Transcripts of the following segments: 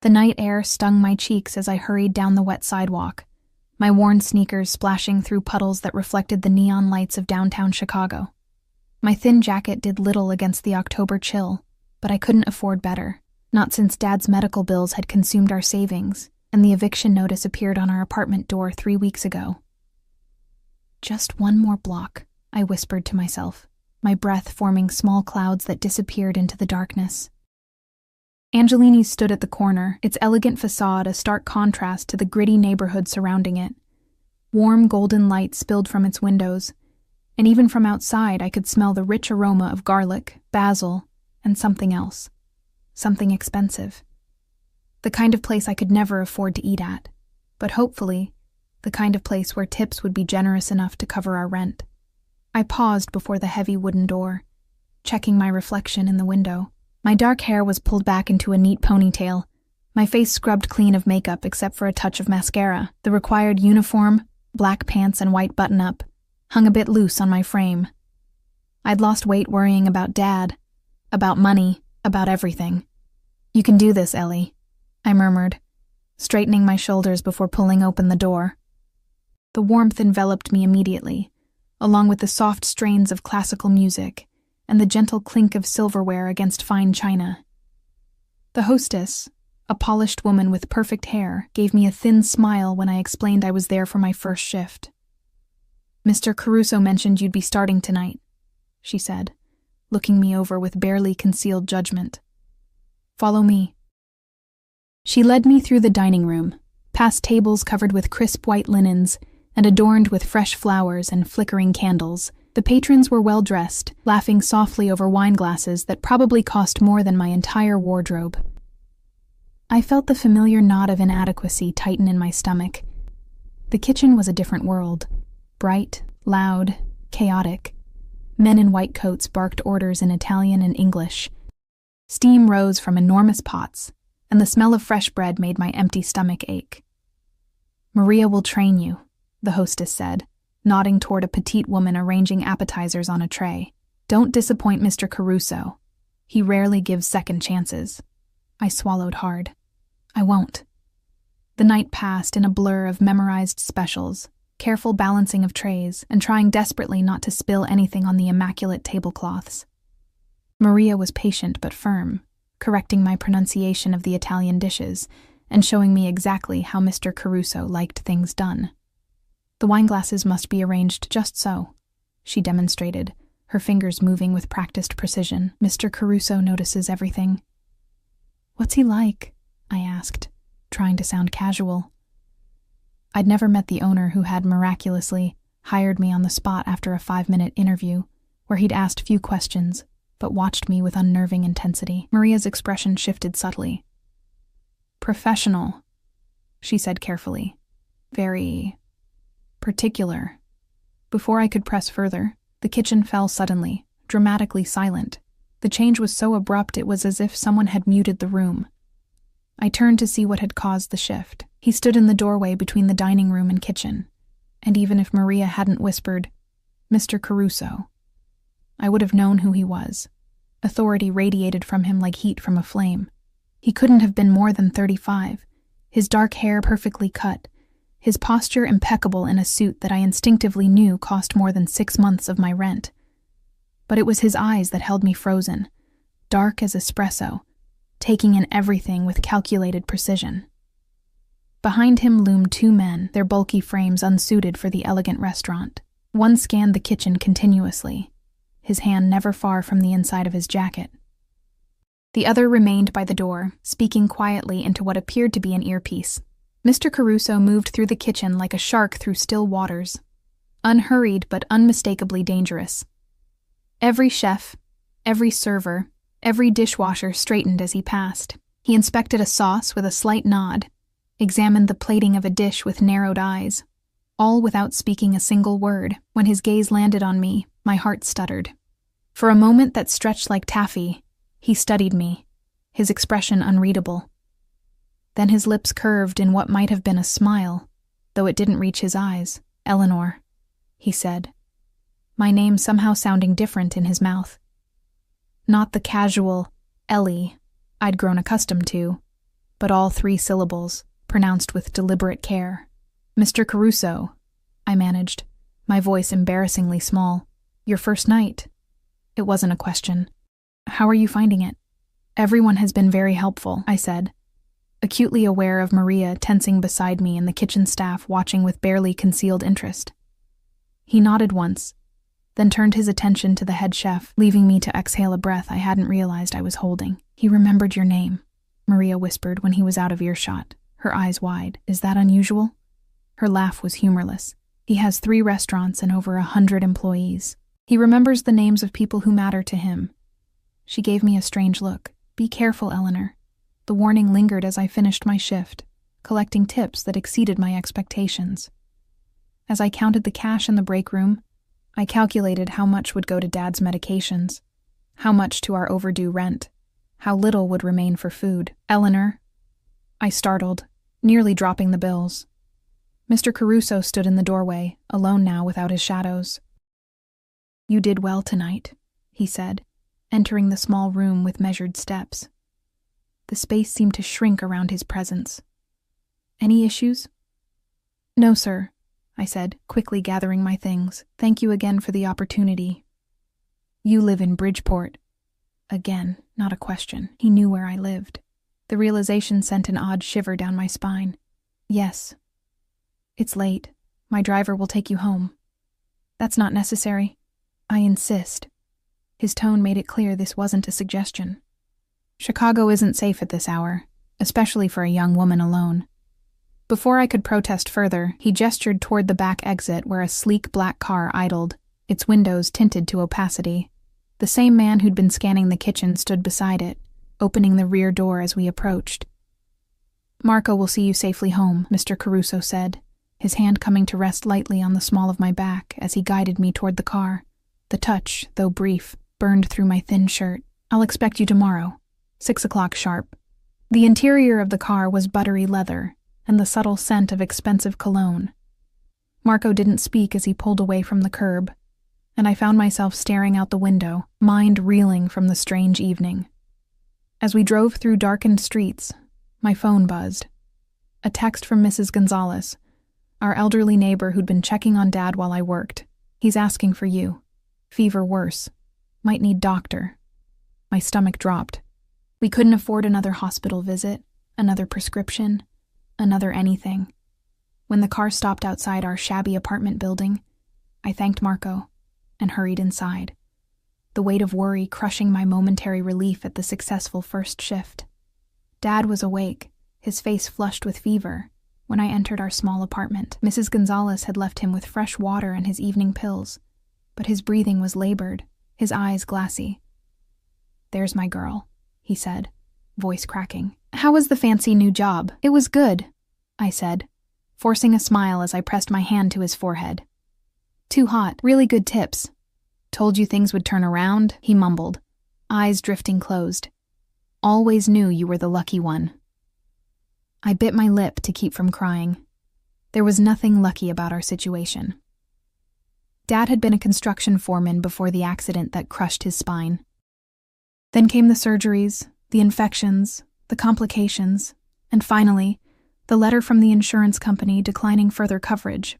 The night air stung my cheeks as I hurried down the wet sidewalk, my worn sneakers splashing through puddles that reflected the neon lights of downtown Chicago. My thin jacket did little against the October chill, but I couldn't afford better, not since Dad's medical bills had consumed our savings, and the eviction notice appeared on our apartment door 3 weeks ago. Just one more block, I whispered to myself, my breath forming small clouds that disappeared into the darkness. Angelini's stood at the corner, its elegant facade a stark contrast to the gritty neighborhood surrounding it. Warm golden light spilled from its windows, and even from outside I could smell the rich aroma of garlic, basil, and something else. Something expensive. The kind of place I could never afford to eat at, but hopefully, the kind of place where tips would be generous enough to cover our rent. I paused before the heavy wooden door, checking my reflection in the window. My dark hair was pulled back into a neat ponytail, my face scrubbed clean of makeup except for a touch of mascara. The required uniform, black pants and white button-up, hung a bit loose on my frame. I'd lost weight worrying about Dad, about money, about everything. "You can do this, Ellie," I murmured, straightening my shoulders before pulling open the door. The warmth enveloped me immediately, along with the soft strains of classical music and the gentle clink of silverware against fine china. The hostess, a polished woman with perfect hair, gave me a thin smile when I explained I was there for my first shift. "Mr. Caruso mentioned you'd be starting tonight," she said, looking me over with barely concealed judgment. "Follow me." She led me through the dining room, past tables covered with crisp white linens and adorned with fresh flowers and flickering candles. The patrons were well-dressed, laughing softly over wine glasses that probably cost more than my entire wardrobe. I felt the familiar knot of inadequacy tighten in my stomach. The kitchen was a different world. Bright, loud, chaotic. Men in white coats barked orders in Italian and English. Steam rose from enormous pots, and the smell of fresh bread made my empty stomach ache. "Maria will train you," the hostess said, nodding toward a petite woman arranging appetizers on a tray. "Don't disappoint Mr. Caruso. He rarely gives second chances." I swallowed hard. "I won't." The night passed in a blur of memorized specials, careful balancing of trays, and trying desperately not to spill anything on the immaculate tablecloths. Maria was patient but firm, correcting my pronunciation of the Italian dishes and showing me exactly how Mr. Caruso liked things done. "The wineglasses must be arranged just so," she demonstrated, her fingers moving with practiced precision. "Mr. Caruso notices everything." "What's he like?" I asked, trying to sound casual. I'd never met the owner who had miraculously hired me on the spot after a 5-minute interview, where he'd asked few questions, but watched me with unnerving intensity. Maria's expression shifted subtly. "Professional," she said carefully. "Very particular." Before I could press further, the kitchen fell suddenly, dramatically silent. The change was so abrupt it was as if someone had muted the room. I turned to see what had caused the shift. He stood in the doorway between the dining room and kitchen, and even if Maria hadn't whispered, "Mr. Caruso," I would have known who he was. Authority radiated from him like heat from a flame. He couldn't have been more than 35, his dark hair perfectly cut, his posture impeccable in a suit that I instinctively knew cost more than 6 months of my rent. But it was his eyes that held me frozen, dark as espresso, taking in everything with calculated precision. Behind him loomed 2 men, their bulky frames unsuited for the elegant restaurant. One scanned the kitchen continuously, his hand never far from the inside of his jacket. The other remained by the door, speaking quietly into what appeared to be an earpiece. Mr. Caruso moved through the kitchen like a shark through still waters, unhurried but unmistakably dangerous. Every chef, every server, every dishwasher straightened as he passed. He inspected a sauce with a slight nod, examined the plating of a dish with narrowed eyes, all without speaking a single word. When his gaze landed on me, my heart stuttered. For a moment that stretched like taffy, he studied me, his expression unreadable. Then his lips curved in what might have been a smile, though it didn't reach his eyes. "Eleanor," he said, my name somehow sounding different in his mouth. Not the casual Ellie I'd grown accustomed to, but all 3 syllables, pronounced with deliberate care. "Mr. Caruso," I managed, my voice embarrassingly small. "Your first night." It wasn't a question. "How are you finding it?" "Everyone has been very helpful," I said, acutely aware of Maria tensing beside me and the kitchen staff watching with barely concealed interest. He nodded once, then turned his attention to the head chef, leaving me to exhale a breath I hadn't realized I was holding. "He remembered your name," Maria whispered when he was out of earshot, her eyes wide. "Is that unusual?" Her laugh was humorless. "He has 3 restaurants and over 100 employees. He remembers the names of people who matter to him." She gave me a strange look. "Be careful, Eleanor." The warning lingered as I finished my shift, collecting tips that exceeded my expectations. As I counted the cash in the break room, I calculated how much would go to Dad's medications, how much to our overdue rent, how little would remain for food. "Eleanor," I startled, nearly dropping the bills. Mr. Caruso stood in the doorway, alone now without his shadows. "You did well tonight," he said, entering the small room with measured steps. The space seemed to shrink around his presence. "Any issues?" "No, sir," I said, quickly gathering my things. "Thank you again for the opportunity." "You live in Bridgeport." Again, not a question. He knew where I lived. The realization sent an odd shiver down my spine. "Yes." "It's late. My driver will take you home." "That's not necessary." "I insist." His tone made it clear this wasn't a suggestion. Chicago isn't safe at this hour, especially for a young woman alone. Before I could protest further, he gestured toward the back exit where a sleek black car idled, its windows tinted to opacity. The same man who'd been scanning the kitchen stood beside it, opening the rear door as we approached. "Marco will see you safely home," Mr. Caruso said, his hand coming to rest lightly on the small of my back as he guided me toward the car. The touch, though brief, burned through my thin shirt. "I'll expect you tomorrow, 6 o'clock sharp." The interior of the car was buttery leather and the subtle scent of expensive cologne. Marco didn't speak as he pulled away from the curb, and I found myself staring out the window, mind reeling from the strange evening. As we drove through darkened streets, my phone buzzed. A text from Mrs. Gonzalez, our elderly neighbor who'd been checking on Dad while I worked. "He's asking for you. Fever worse. Might need doctor." My stomach dropped. We couldn't afford another hospital visit, another prescription, another anything. When the car stopped outside our shabby apartment building, I thanked Marco and hurried inside, the weight of worry crushing my momentary relief at the successful first shift. Dad was awake, his face flushed with fever, when I entered our small apartment. Mrs. Gonzalez had left him with fresh water and his evening pills, but his breathing was labored, his eyes glassy. "There's my girl," he said, voice cracking. "How was the fancy new job?" "It was good," I said, forcing a smile as I pressed my hand to his forehead. "Too hot. Really good tips." "Told you things would turn around," he mumbled, eyes drifting closed. "Always knew you were the lucky one." I bit my lip to keep from crying. There was nothing lucky about our situation. Dad had been a construction foreman before the accident that crushed his spine. Then came the surgeries, the infections, the complications, and finally, the letter from the insurance company declining further coverage.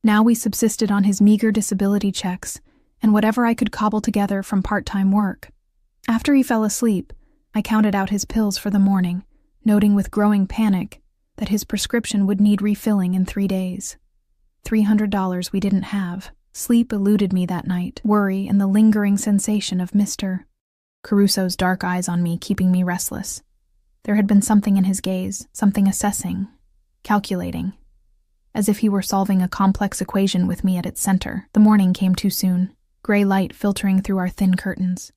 Now we subsisted on his meager disability checks and whatever I could cobble together from part-time work. After he fell asleep, I counted out his pills for the morning, noting with growing panic that his prescription would need refilling in 3 days. $300 we didn't have. Sleep eluded me that night, worry and the lingering sensation of Mr. Caruso's dark eyes on me keeping me restless. There had been something in his gaze, something assessing, calculating, as if he were solving a complex equation with me at its center. The morning came too soon, gray light filtering through our thin curtains.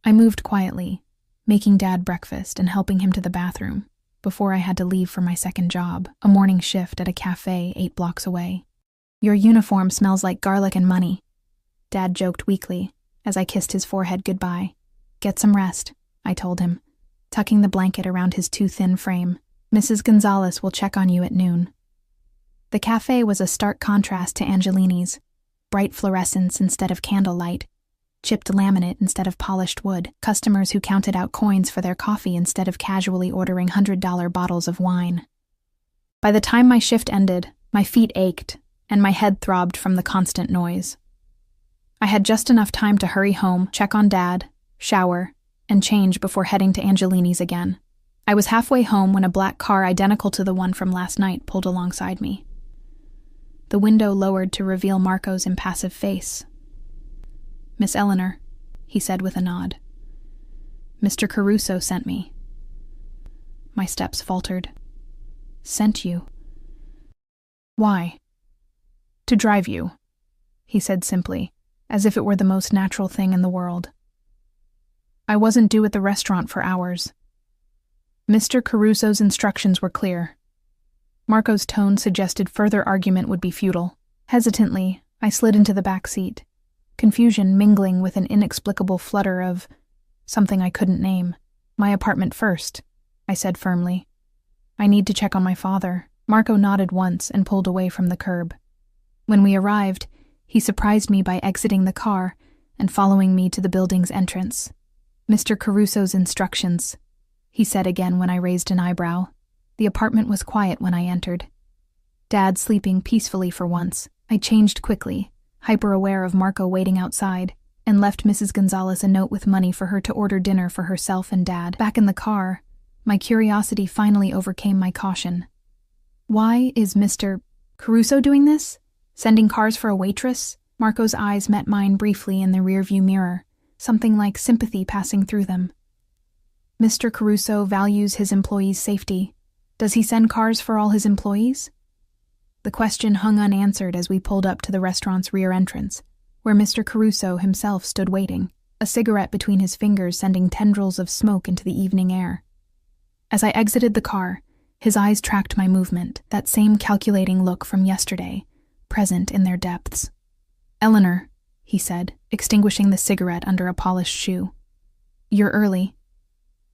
I moved quietly, making Dad breakfast and helping him to the bathroom, before I had to leave for my second job, a morning shift at a cafe 8 blocks away. "Your uniform smells like garlic and money," Dad joked weakly as I kissed his forehead goodbye. "Get some rest," I told him, tucking the blanket around his too thin frame. "Mrs. Gonzalez will check on you at noon." The cafe was a stark contrast to Angelini's, bright fluorescence instead of candlelight, chipped laminate instead of polished wood, customers who counted out coins for their coffee instead of casually ordering $100 bottles of wine. By the time my shift ended, my feet ached, and my head throbbed from the constant noise. I had just enough time to hurry home, check on Dad, shower, and change before heading to Angelini's again. I was halfway home when a black car identical to the one from last night pulled alongside me. The window lowered to reveal Marco's impassive face. "Miss Eleanor," he said with a nod. "Mr. Caruso sent me." My steps faltered. "Sent you? Why?" "To drive you," he said simply, as if it were the most natural thing in the world. I wasn't due at the restaurant for hours. Mr. Caruso's instructions were clear. Marco's tone suggested further argument would be futile. Hesitantly, I slid into the back seat, confusion mingling with an inexplicable flutter of something I couldn't name. "My apartment first," I said firmly. "I need to check on my father." Marco nodded once and pulled away from the curb. When we arrived, he surprised me by exiting the car and following me to the building's entrance. "Mr. Caruso's instructions," he said again when I raised an eyebrow. The apartment was quiet when I entered. Dad sleeping peacefully for once, I changed quickly, hyper-aware of Marco waiting outside, and left Mrs. Gonzalez a note with money for her to order dinner for herself and Dad. Back in the car, my curiosity finally overcame my caution. Why is Mr. Caruso doing this? Sending cars for a waitress? Marco's eyes met mine briefly in the rearview mirror, something like sympathy passing through them. Mr. Caruso values his employees' safety. Does he send cars for all his employees? The question hung unanswered as we pulled up to the restaurant's rear entrance, where Mr. Caruso himself stood waiting, a cigarette between his fingers sending tendrils of smoke into the evening air. As I exited the car, his eyes tracked my movement, that same calculating look from yesterday, present in their depths. "Eleanor," he said, extinguishing the cigarette under a polished shoe. "You're early."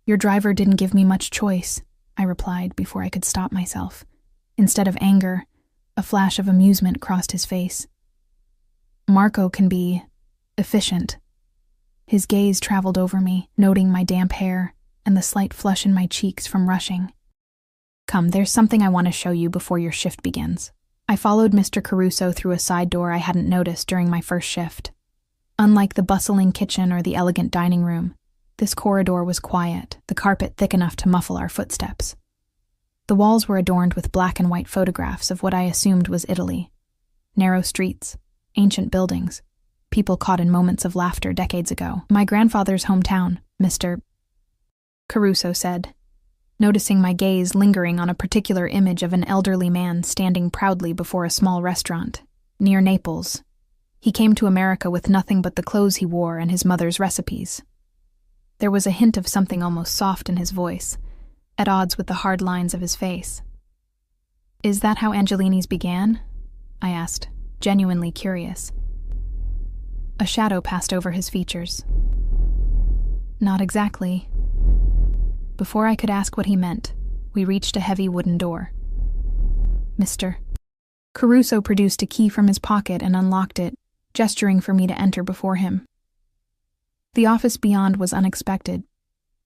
"Your driver didn't give me much choice," I replied before I could stop myself. Instead of anger, a flash of amusement crossed his face. "Marco can be efficient." His gaze traveled over me, noting my damp hair and the slight flush in my cheeks from rushing. "Come, there's something I want to show you before your shift begins." I followed Mr. Caruso through a side door I hadn't noticed during my first shift. Unlike the bustling kitchen or the elegant dining room, this corridor was quiet, the carpet thick enough to muffle our footsteps. The walls were adorned with black and white photographs of what I assumed was Italy. Narrow streets, ancient buildings, people caught in moments of laughter decades ago. "My grandfather's hometown," Mr. Caruso said, noticing my gaze lingering on a particular image of an elderly man standing proudly before a small restaurant, near Naples. He came to America with nothing but the clothes he wore and his mother's recipes. There was a hint of something almost soft in his voice, at odds with the hard lines of his face. "Is that how Angelini's began?" I asked, genuinely curious. A shadow passed over his features. "Not exactly." Before I could ask what he meant, we reached a heavy wooden door. "Mr. Caruso produced a key from his pocket and unlocked it, gesturing for me to enter before him. The office beyond was unexpected.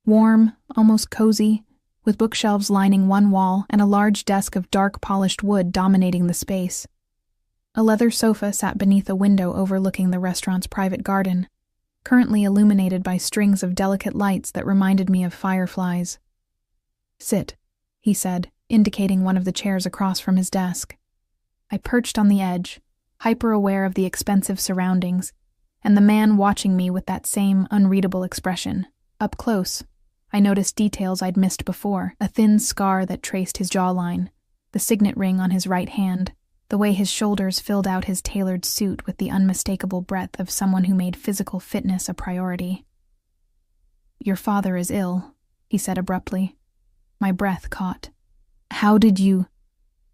Warm, almost cozy, with bookshelves lining one wall and a large desk of dark polished wood dominating the space. A leather sofa sat beneath a window overlooking the restaurant's private garden, currently illuminated by strings of delicate lights that reminded me of fireflies. "Sit," he said, indicating one of the chairs across from his desk. I perched on the edge, hyper-aware of the expensive surroundings, and the man watching me with that same unreadable expression. Up close, I noticed details I'd missed before, a thin scar that traced his jawline, the signet ring on his right hand, the way his shoulders filled out his tailored suit with the unmistakable breadth of someone who made physical fitness a priority. "Your father is ill," he said abruptly. My breath caught. "How did you—"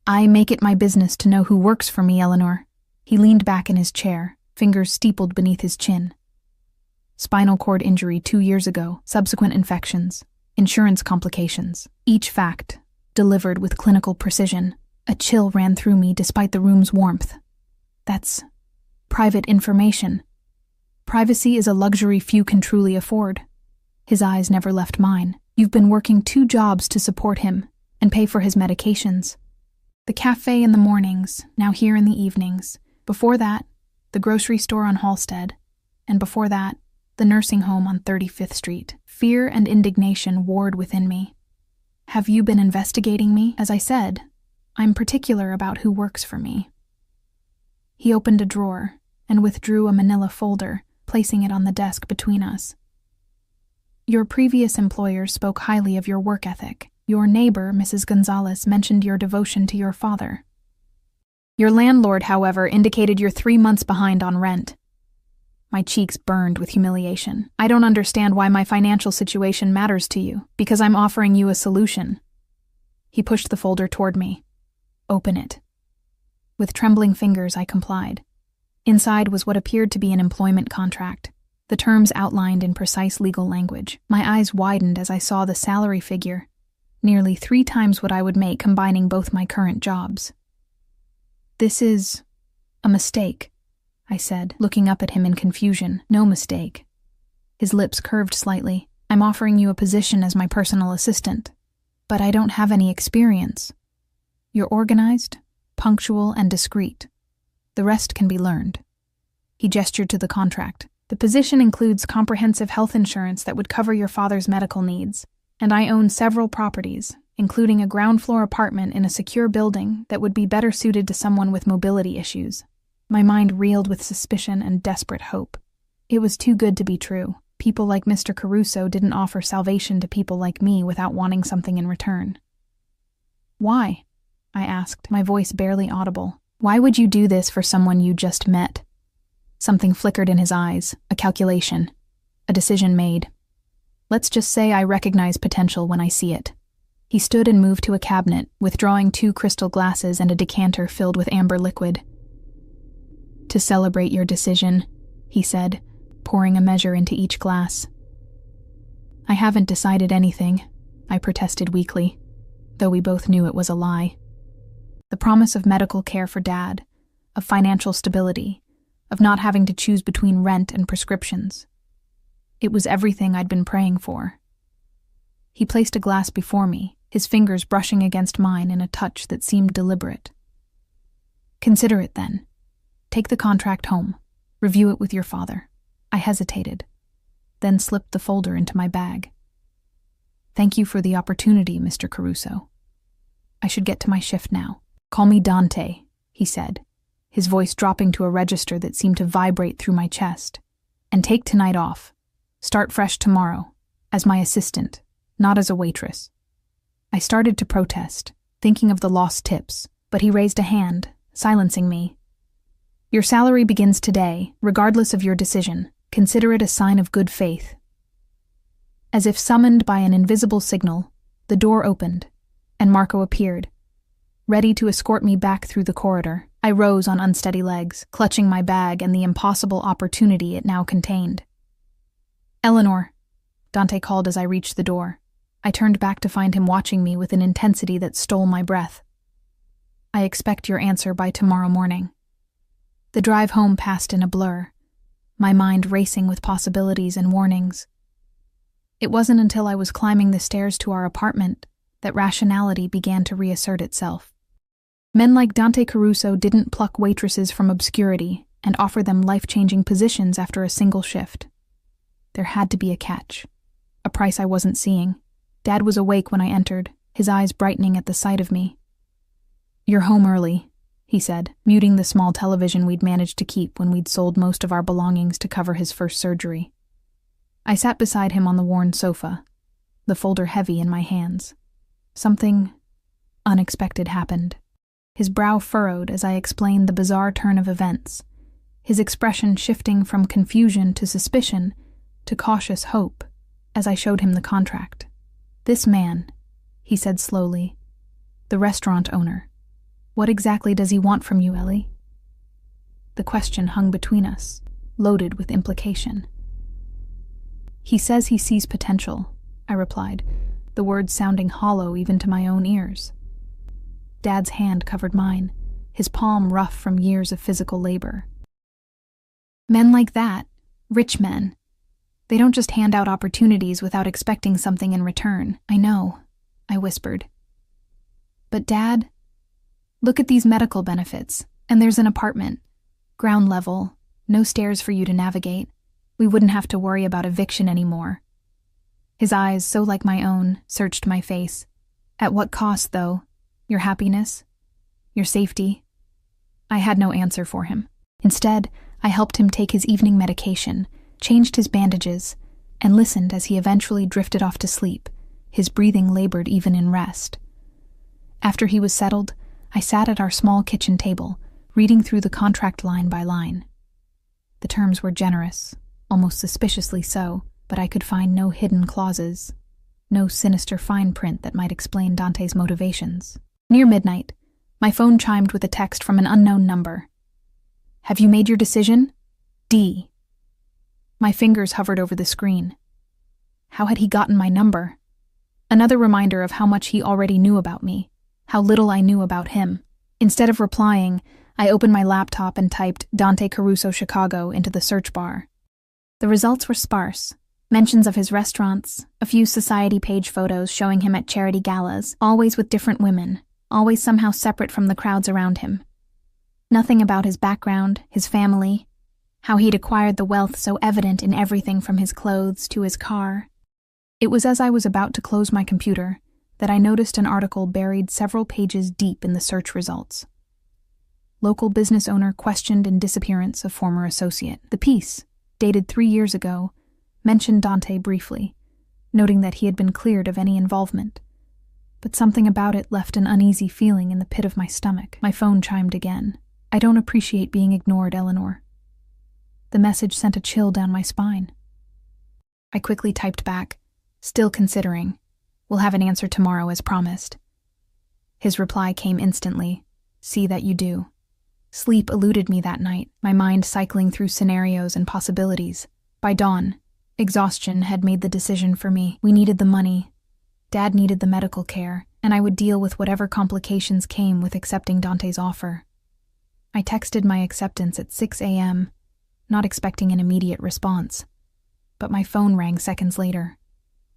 "I make it my business to know who works for me, Eleanor." He leaned back in his chair, fingers steepled beneath his chin. "Spinal cord injury 2 years ago, subsequent infections, insurance complications. Each fact, delivered with clinical precision. A chill ran through me despite the room's warmth. That's private information." Privacy is a luxury few can truly afford. His eyes never left mine. You've been working 2 jobs to support him and pay for his medications. The cafe in the mornings, now here in the evenings. Before that, the grocery store on Halstead. And before that, the nursing home on 35th Street. Fear and indignation warred within me. Have you been investigating me? As I said, I'm particular about who works for me. He opened a drawer and withdrew a manila folder, placing it on the desk between us. Your previous employer spoke highly of your work ethic. Your neighbor, Mrs. Gonzalez, mentioned your devotion to your father. Your landlord, however, indicated you're 3 months behind on rent. My cheeks burned with humiliation. I don't understand why my financial situation matters to you, because I'm offering you a solution. He pushed the folder toward me. Open it. With trembling fingers, I complied. Inside was what appeared to be an employment contract, the terms outlined in precise legal language. My eyes widened as I saw the salary figure, nearly 3 times what I would make combining both my current jobs. This is a mistake, I said, looking up at him in confusion. No mistake. His lips curved slightly. I'm offering you a position as my personal assistant, but I don't have any experience. You're organized, punctual, and discreet. The rest can be learned. He gestured to the contract. The position includes comprehensive health insurance that would cover your father's medical needs, and I own several properties, including a ground-floor apartment in a secure building that would be better suited to someone with mobility issues. My mind reeled with suspicion and desperate hope. It was too good to be true. People like Mr. Caruso didn't offer salvation to people like me without wanting something in return. Why? I asked, my voice barely audible. Why would you do this for someone you just met? Something flickered in his eyes, a calculation, a decision made. Let's just say I recognize potential when I see it. He stood and moved to a cabinet, withdrawing 2 crystal glasses and a decanter filled with amber liquid. To celebrate your decision, he said, pouring a measure into each glass. I haven't decided anything, I protested weakly, though we both knew it was a lie. The promise of medical care for Dad, of financial stability, of not having to choose between rent and prescriptions. It was everything I'd been praying for. He placed a glass before me, his fingers brushing against mine in a touch that seemed deliberate. Consider it then. Take the contract home. Review it with your father. I hesitated, then slipped the folder into my bag. Thank you for the opportunity, Mr. Caruso. I should get to my shift now. Call me Dante, he said, his voice dropping to a register that seemed to vibrate through my chest. And take tonight off. Start fresh tomorrow, as my assistant, not as a waitress. I started to protest, thinking of the lost tips, but he raised a hand, silencing me. Your salary begins today, regardless of your decision. Consider it a sign of good faith. As if summoned by an invisible signal, the door opened, and Marco appeared, ready to escort me back through the corridor. I rose on unsteady legs, clutching my bag and the impossible opportunity it now contained. Eleanor, Dante called as I reached the door. I turned back to find him watching me with an intensity that stole my breath. I expect your answer by tomorrow morning. The drive home passed in a blur, my mind racing with possibilities and warnings. It wasn't until I was climbing the stairs to our apartment that rationality began to reassert itself. Men like Dante Caruso didn't pluck waitresses from obscurity and offer them life-changing positions after a single shift. There had to be a catch, a price I wasn't seeing. Dad was awake when I entered, his eyes brightening at the sight of me. You're home early, he said, muting the small television we'd managed to keep when we'd sold most of our belongings to cover his first surgery. I sat beside him on the worn sofa, the folder heavy in my hands. Something unexpected happened. His brow furrowed as I explained the bizarre turn of events, his expression shifting from confusion to suspicion to cautious hope as I showed him the contract. This man, he said slowly, the restaurant owner. What exactly does he want from you, Ellie? The question hung between us, loaded with implication. He says he sees potential, I replied, the words sounding hollow even to my own ears. Dad's hand covered mine, his palm rough from years of physical labor. Men like that, Rich men. They don't just hand out opportunities without expecting something in return. I know, I whispered. But Dad, look at these medical benefits, and there's an apartment. Ground level, no stairs for you to navigate. We wouldn't have to worry about eviction anymore. His eyes, so like my own, searched my face. At what cost, though? Your happiness? Your safety? I had no answer for him. Instead, I helped him take his evening medication, changed his bandages, and listened as he eventually drifted off to sleep, his breathing labored even in rest. After he was settled, I sat at our small kitchen table, reading through the contract line by line. The terms were generous, almost suspiciously so, but I could find no hidden clauses, no sinister fine print that might explain Dante's motivations. Near midnight, my phone chimed with a text from an unknown number. Have you made your decision? D. My fingers hovered over the screen. How had he gotten my number? Another reminder of how much he already knew about me, how little I knew about him. Instead of replying, I opened my laptop and typed Dante Caruso Chicago into the search bar. The results were sparse. Mentions of his restaurants, a few society page photos showing him at charity galas, always with different women, always somehow separate from the crowds around him. Nothing about his background, his family, how he'd acquired the wealth so evident in everything from his clothes to his car. It was as I was about to close my computer that I noticed an article buried several pages deep in the search results. Local business owner questioned in disappearance of former associate. The piece, dated 3 years ago, mentioned Dante briefly, noting that he had been cleared of any involvement. But something about it left an uneasy feeling in the pit of my stomach. My phone chimed again. I don't appreciate being ignored, Eleanor. The message sent a chill down my spine. I quickly typed back, still considering. We'll have an answer tomorrow as promised. His reply came instantly. See that you do. Sleep eluded me that night, my mind cycling through scenarios and possibilities. By dawn, exhaustion had made the decision for me. We needed the money. Dad needed the medical care, and I would deal with whatever complications came with accepting Dante's offer. I texted my acceptance at 6 a.m., not expecting an immediate response. But my phone rang seconds later.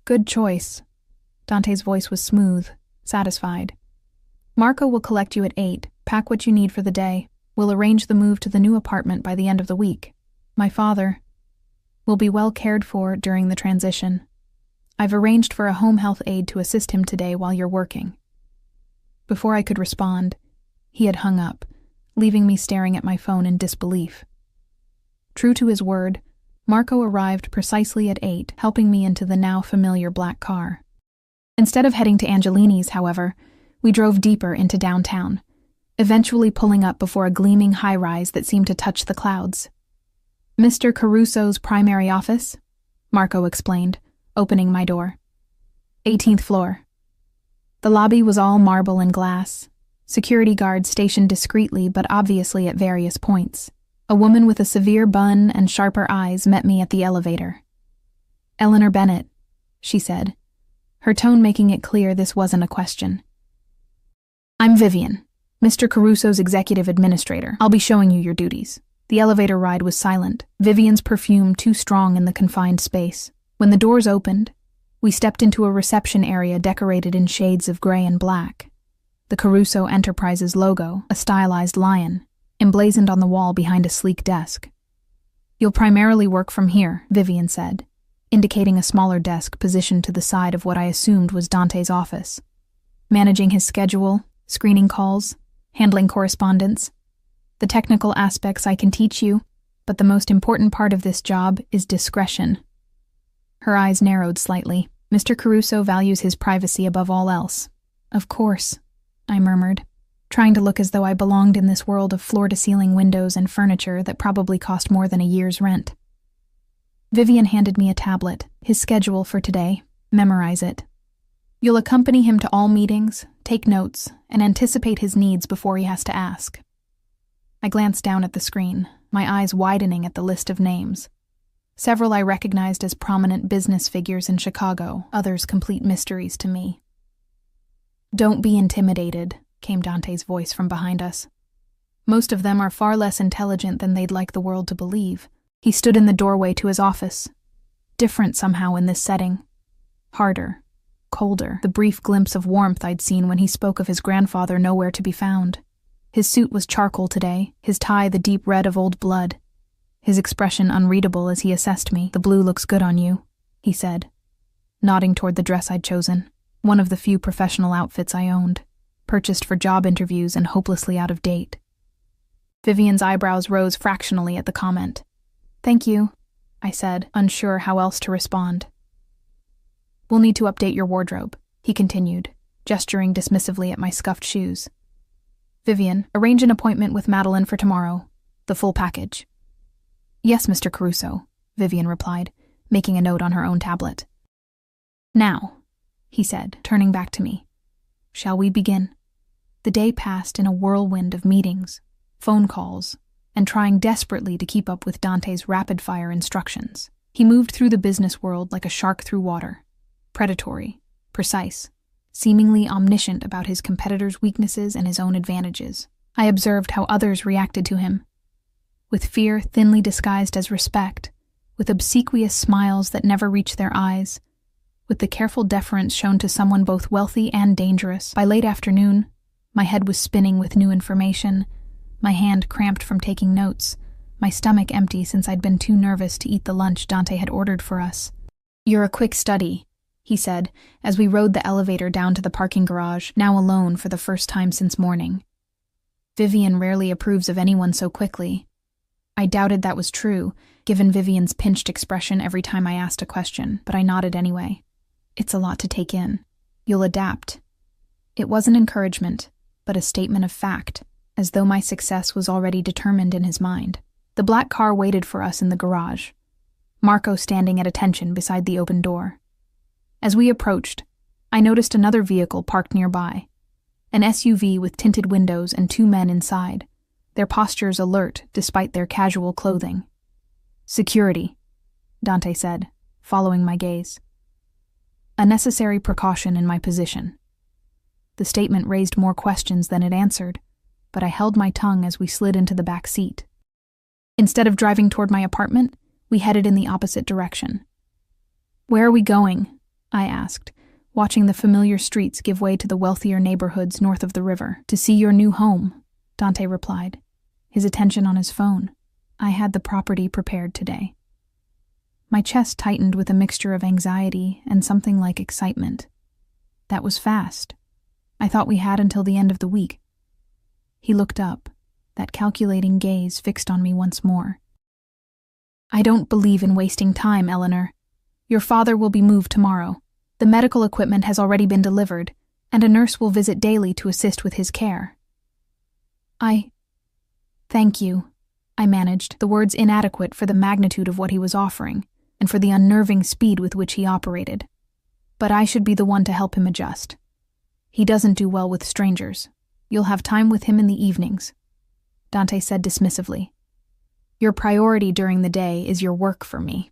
Good choice. Dante's voice was smooth, satisfied. Marco will collect you at 8. Pack what you need for the day. We'll arrange the move to the new apartment by the end of the week. My father will be well cared for during the transition. I've arranged for a home health aide to assist him today while you're working. Before I could respond, he had hung up, leaving me staring at my phone in disbelief. True to his word, Marco arrived precisely at 8, helping me into the now familiar black car. Instead of heading to Angelini's, however, we drove deeper into downtown, eventually pulling up before a gleaming high-rise that seemed to touch the clouds. Mr. Caruso's primary office, Marco explained, opening my door. 18th floor. The lobby was all marble and glass, security guards stationed discreetly but obviously at various points. A woman with a severe bun and sharper eyes met me at the elevator. Eleanor Bennett, she said, her tone making it clear this wasn't a question. I'm Vivian, Mr. Caruso's executive administrator. I'll be showing you your duties. The elevator ride was silent, Vivian's perfume too strong in the confined space. When the doors opened, we stepped into a reception area decorated in shades of gray and black. The Caruso Enterprises logo, a stylized lion, emblazoned on the wall behind a sleek desk. You'll primarily work from here, Vivian said, indicating a smaller desk positioned to the side of what I assumed was Dante's office. Managing his schedule, screening calls, handling correspondence. The technical aspects I can teach you, but the most important part of this job is discretion. Her eyes narrowed slightly. Mr. Caruso values his privacy above all else. Of course, I murmured, trying to look as though I belonged in this world of floor-to-ceiling windows and furniture that probably cost more than a year's rent. Vivian handed me a tablet, his schedule for today. Memorize it. You'll accompany him to all meetings, take notes, and anticipate his needs before he has to ask. I glanced down at the screen, my eyes widening at the list of names. Several I recognized as prominent business figures in Chicago, others complete mysteries to me. Don't be intimidated, came Dante's voice from behind us. Most of them are far less intelligent than they'd like the world to believe. He stood in the doorway to his office. Different somehow in this setting. Harder. Colder. The brief glimpse of warmth I'd seen when he spoke of his grandfather nowhere to be found. His suit was charcoal today, his tie the deep red of old blood. His expression unreadable as he assessed me. "The blue looks good on you," he said, nodding toward the dress I'd chosen, one of the few professional outfits I owned, purchased for job interviews and hopelessly out of date. Vivian's eyebrows rose fractionally at the comment. "Thank you," I said, unsure how else to respond. "We'll need to update your wardrobe," he continued, gesturing dismissively at my scuffed shoes. "Vivian, arrange an appointment with Madeline for tomorrow. The full package." "Yes, Mr. Caruso," Vivian replied, making a note on her own tablet. "Now," he said, turning back to me, "shall we begin?" The day passed in a whirlwind of meetings, phone calls, and trying desperately to keep up with Dante's rapid-fire instructions. He moved through the business world like a shark through water, predatory, precise, seemingly omniscient about his competitors' weaknesses and his own advantages. I observed how others reacted to him, with fear thinly disguised as respect, with obsequious smiles that never reached their eyes, with the careful deference shown to someone both wealthy and dangerous. By late afternoon, my head was spinning with new information, my hand cramped from taking notes, my stomach empty since I'd been too nervous to eat the lunch Dante had ordered for us. "You're a quick study," he said, as we rode the elevator down to the parking garage, now alone for the first time since morning. "Vivian rarely approves of anyone so quickly." I doubted that was true, given Vivian's pinched expression every time I asked a question, but I nodded anyway. "It's a lot to take in. You'll adapt." It wasn't encouragement, but a statement of fact, as though my success was already determined in his mind. The black car waited for us in the garage, Marco standing at attention beside the open door. As we approached, I noticed another vehicle parked nearby, an SUV with tinted windows and two men inside, their postures alert despite their casual clothing. "Security," Dante said, following my gaze. A necessary precaution in my position. The statement raised more questions than it answered, but I held my tongue as we slid into the back seat. Instead of driving toward my apartment, we headed in the opposite direction. "Where are we going?" I asked, watching the familiar streets give way to the wealthier neighborhoods north of the river. "To see your new home," Dante replied, his attention on his phone. I had the property prepared today. My chest tightened with a mixture of anxiety and something like excitement. That was fast. I thought we had until the end of the week. He looked up, that calculating gaze fixed on me once more. "I don't believe in wasting time, Eleanor. Your father will be moved tomorrow. The medical equipment has already been delivered, and a nurse will visit daily to assist with his care." Thank you," I managed, the words inadequate for the magnitude of what he was offering, and for the unnerving speed with which he operated. "But I should be the one to help him adjust. He doesn't do well with strangers. You'll have time with him in the evenings," Dante said dismissively. "Your priority during the day is your work for me."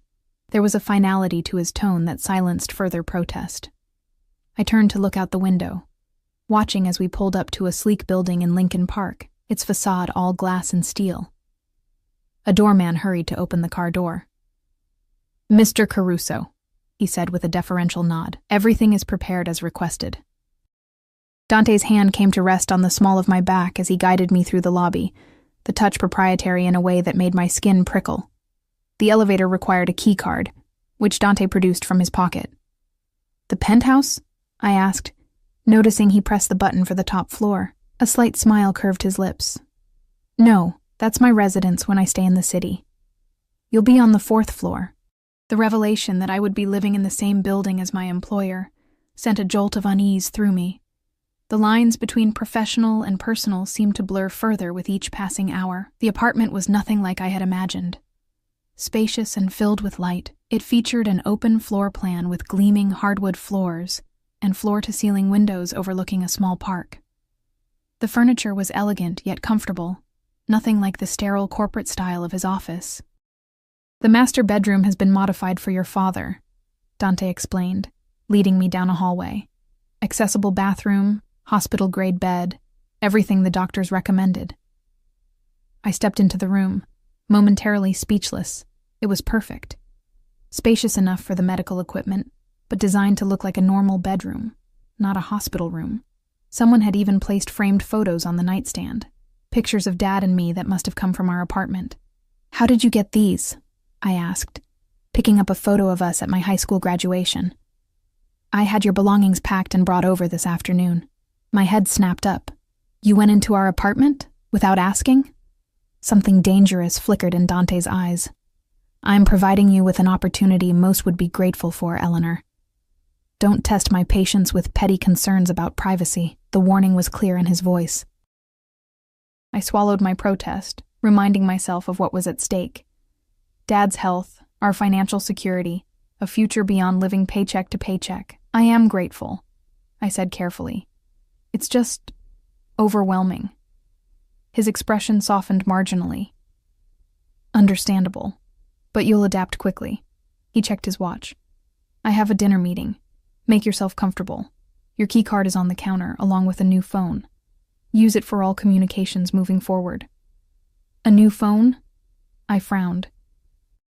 There was a finality to his tone that silenced further protest. I turned to look out the window, watching as we pulled up to a sleek building in Lincoln Park, its facade all glass and steel. A doorman hurried to open the car door. "Mr. Caruso," he said with a deferential nod. "Everything is prepared as requested." Dante's hand came to rest on the small of my back as he guided me through the lobby, the touch proprietary in a way that made my skin prickle. The elevator required a key card, which Dante produced from his pocket. "The penthouse?" I asked, noticing he pressed the button for the top floor. A slight smile curved his lips. "No, that's my residence when I stay in the city. You'll be on the 4th floor." The revelation that I would be living in the same building as my employer sent a jolt of unease through me. The lines between professional and personal seemed to blur further with each passing hour. The apartment was nothing like I had imagined. Spacious and filled with light, it featured an open floor plan with gleaming hardwood floors and floor-to-ceiling windows overlooking a small park. The furniture was elegant yet comfortable, nothing like the sterile corporate style of his office. "The master bedroom has been modified for your father," Dante explained, leading me down a hallway. "Accessible bathroom, hospital-grade bed, everything the doctors recommended." I stepped into the room, momentarily speechless, It was perfect. Spacious enough for the medical equipment, but designed to look like a normal bedroom, not a hospital room. Someone had even placed framed photos on the nightstand, pictures of Dad and me that must have come from our apartment. "How did you get these?" I asked, picking up a photo of us at my high school graduation. "I had your belongings packed and brought over this afternoon." My head snapped up. "You went into our apartment? Without asking?" Something dangerous flickered in Dante's eyes. "I'm providing you with an opportunity most would be grateful for, Eleanor. Don't test my patience with petty concerns about privacy." The warning was clear in his voice. I swallowed my protest, reminding myself of what was at stake. Dad's health, our financial security, a future beyond living paycheck to paycheck. "I am grateful," I said carefully. "It's just overwhelming." His expression softened marginally. "Understandable, but you'll adapt quickly." He checked his watch. "I have a dinner meeting. Make yourself comfortable. Your key card is on the counter, along with a new phone. Use it for all communications moving forward." "A new phone?" I frowned.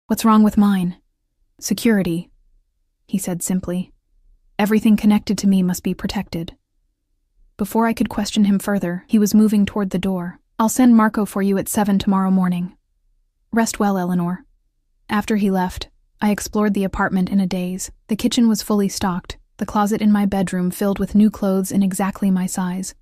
"What's wrong with mine?" "Security," he said simply. "Everything connected to me must be protected." Before I could question him further, he was moving toward the door. "I'll send Marco for you at 7 tomorrow morning. Rest well, Eleanor." After he left, I explored the apartment in a daze. The kitchen was fully stocked, the closet in my bedroom filled with new clothes in exactly my size.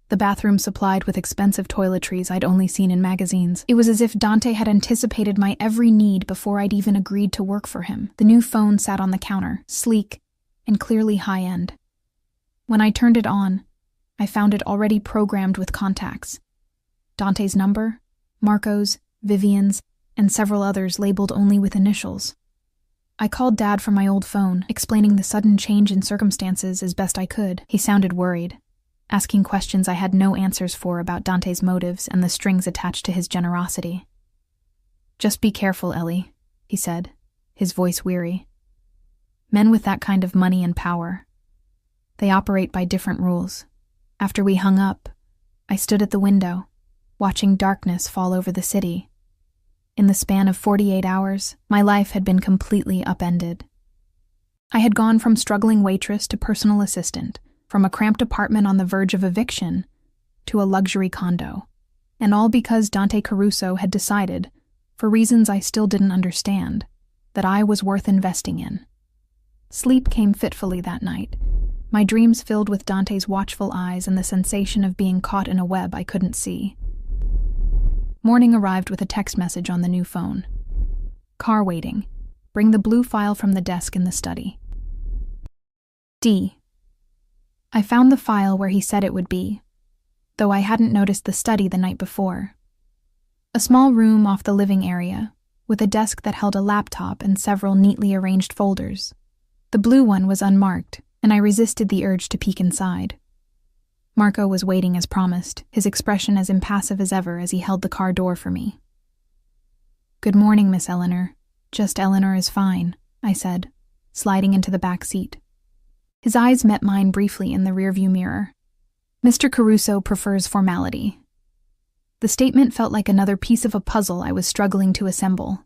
The bathroom supplied with expensive toiletries I'd only seen in magazines. It was as if Dante had anticipated my every need before I'd even agreed to work for him. The new phone sat on the counter, sleek and clearly high-end. When I turned it on, I found it already programmed with contacts. Dante's number, Marco's, Vivian's, and several others labeled only with initials. I called Dad from my old phone, explaining the sudden change in circumstances as best I could. He sounded worried, asking questions I had no answers for about Dante's motives and the strings attached to his generosity. "Just be careful, Ellie," he said, his voice weary. "Men with that kind of money and power, they operate by different rules." After we hung up, I stood at the window, watching darkness fall over the city. In the span of 48 hours, my life had been completely upended. I had gone from struggling waitress to personal assistant, from a cramped apartment on the verge of eviction to a luxury condo, and all because Dante Caruso had decided, for reasons I still didn't understand, that I was worth investing in. Sleep came fitfully that night, my dreams filled with Dante's watchful eyes and the sensation of being caught in a web I couldn't see. Morning arrived with a text message on the new phone. "Car waiting. Bring the blue file from the desk in the study." D. I found the file where he said it would be, though I hadn't noticed the study the night before. A small room off the living area, with a desk that held a laptop and several neatly arranged folders. The blue one was unmarked, and I resisted the urge to peek inside. Marco was waiting as promised, his expression as impassive as ever as he held the car door for me. "Good morning, Miss Eleanor. Just Eleanor is fine," I said, sliding into the back seat. His eyes met mine briefly in the rearview mirror. "Mr. Caruso prefers formality." The statement felt like another piece of a puzzle I was struggling to assemble.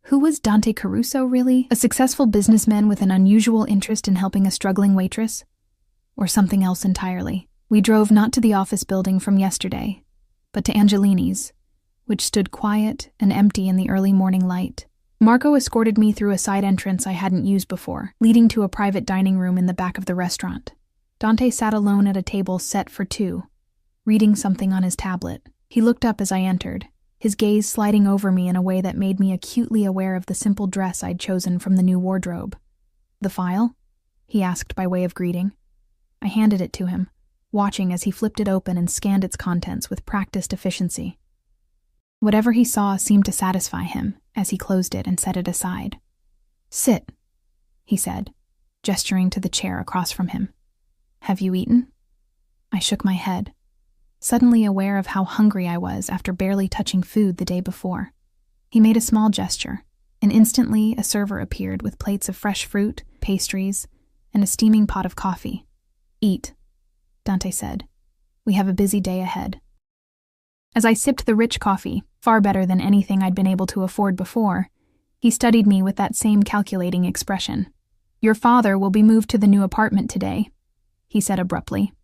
Who was Dante Caruso, really? A successful businessman with an unusual interest in helping a struggling waitress? Or something else entirely? We drove not to the office building from yesterday, but to Angelini's, which stood quiet and empty in the early morning light. Marco escorted me through a side entrance I hadn't used before, leading to a private dining room in the back of the restaurant. Dante sat alone at a table set for two, reading something on his tablet. He looked up as I entered, his gaze sliding over me in a way that made me acutely aware of the simple dress I'd chosen from the new wardrobe. "The file?" he asked by way of greeting. I handed it to him, watching as he flipped it open and scanned its contents with practiced efficiency. Whatever he saw seemed to satisfy him as he closed it and set it aside. "Sit," he said, gesturing to the chair across from him. "Have you eaten?" I shook my head, suddenly aware of how hungry I was after barely touching food the day before. He made a small gesture, and instantly a server appeared with plates of fresh fruit, pastries, and a steaming pot of coffee. "Eat," Dante said. "We have a busy day ahead." As I sipped the rich coffee, far better than anything I'd been able to afford before, He studied me with that same calculating expression. "Your father will be moved to the new apartment today," he said abruptly.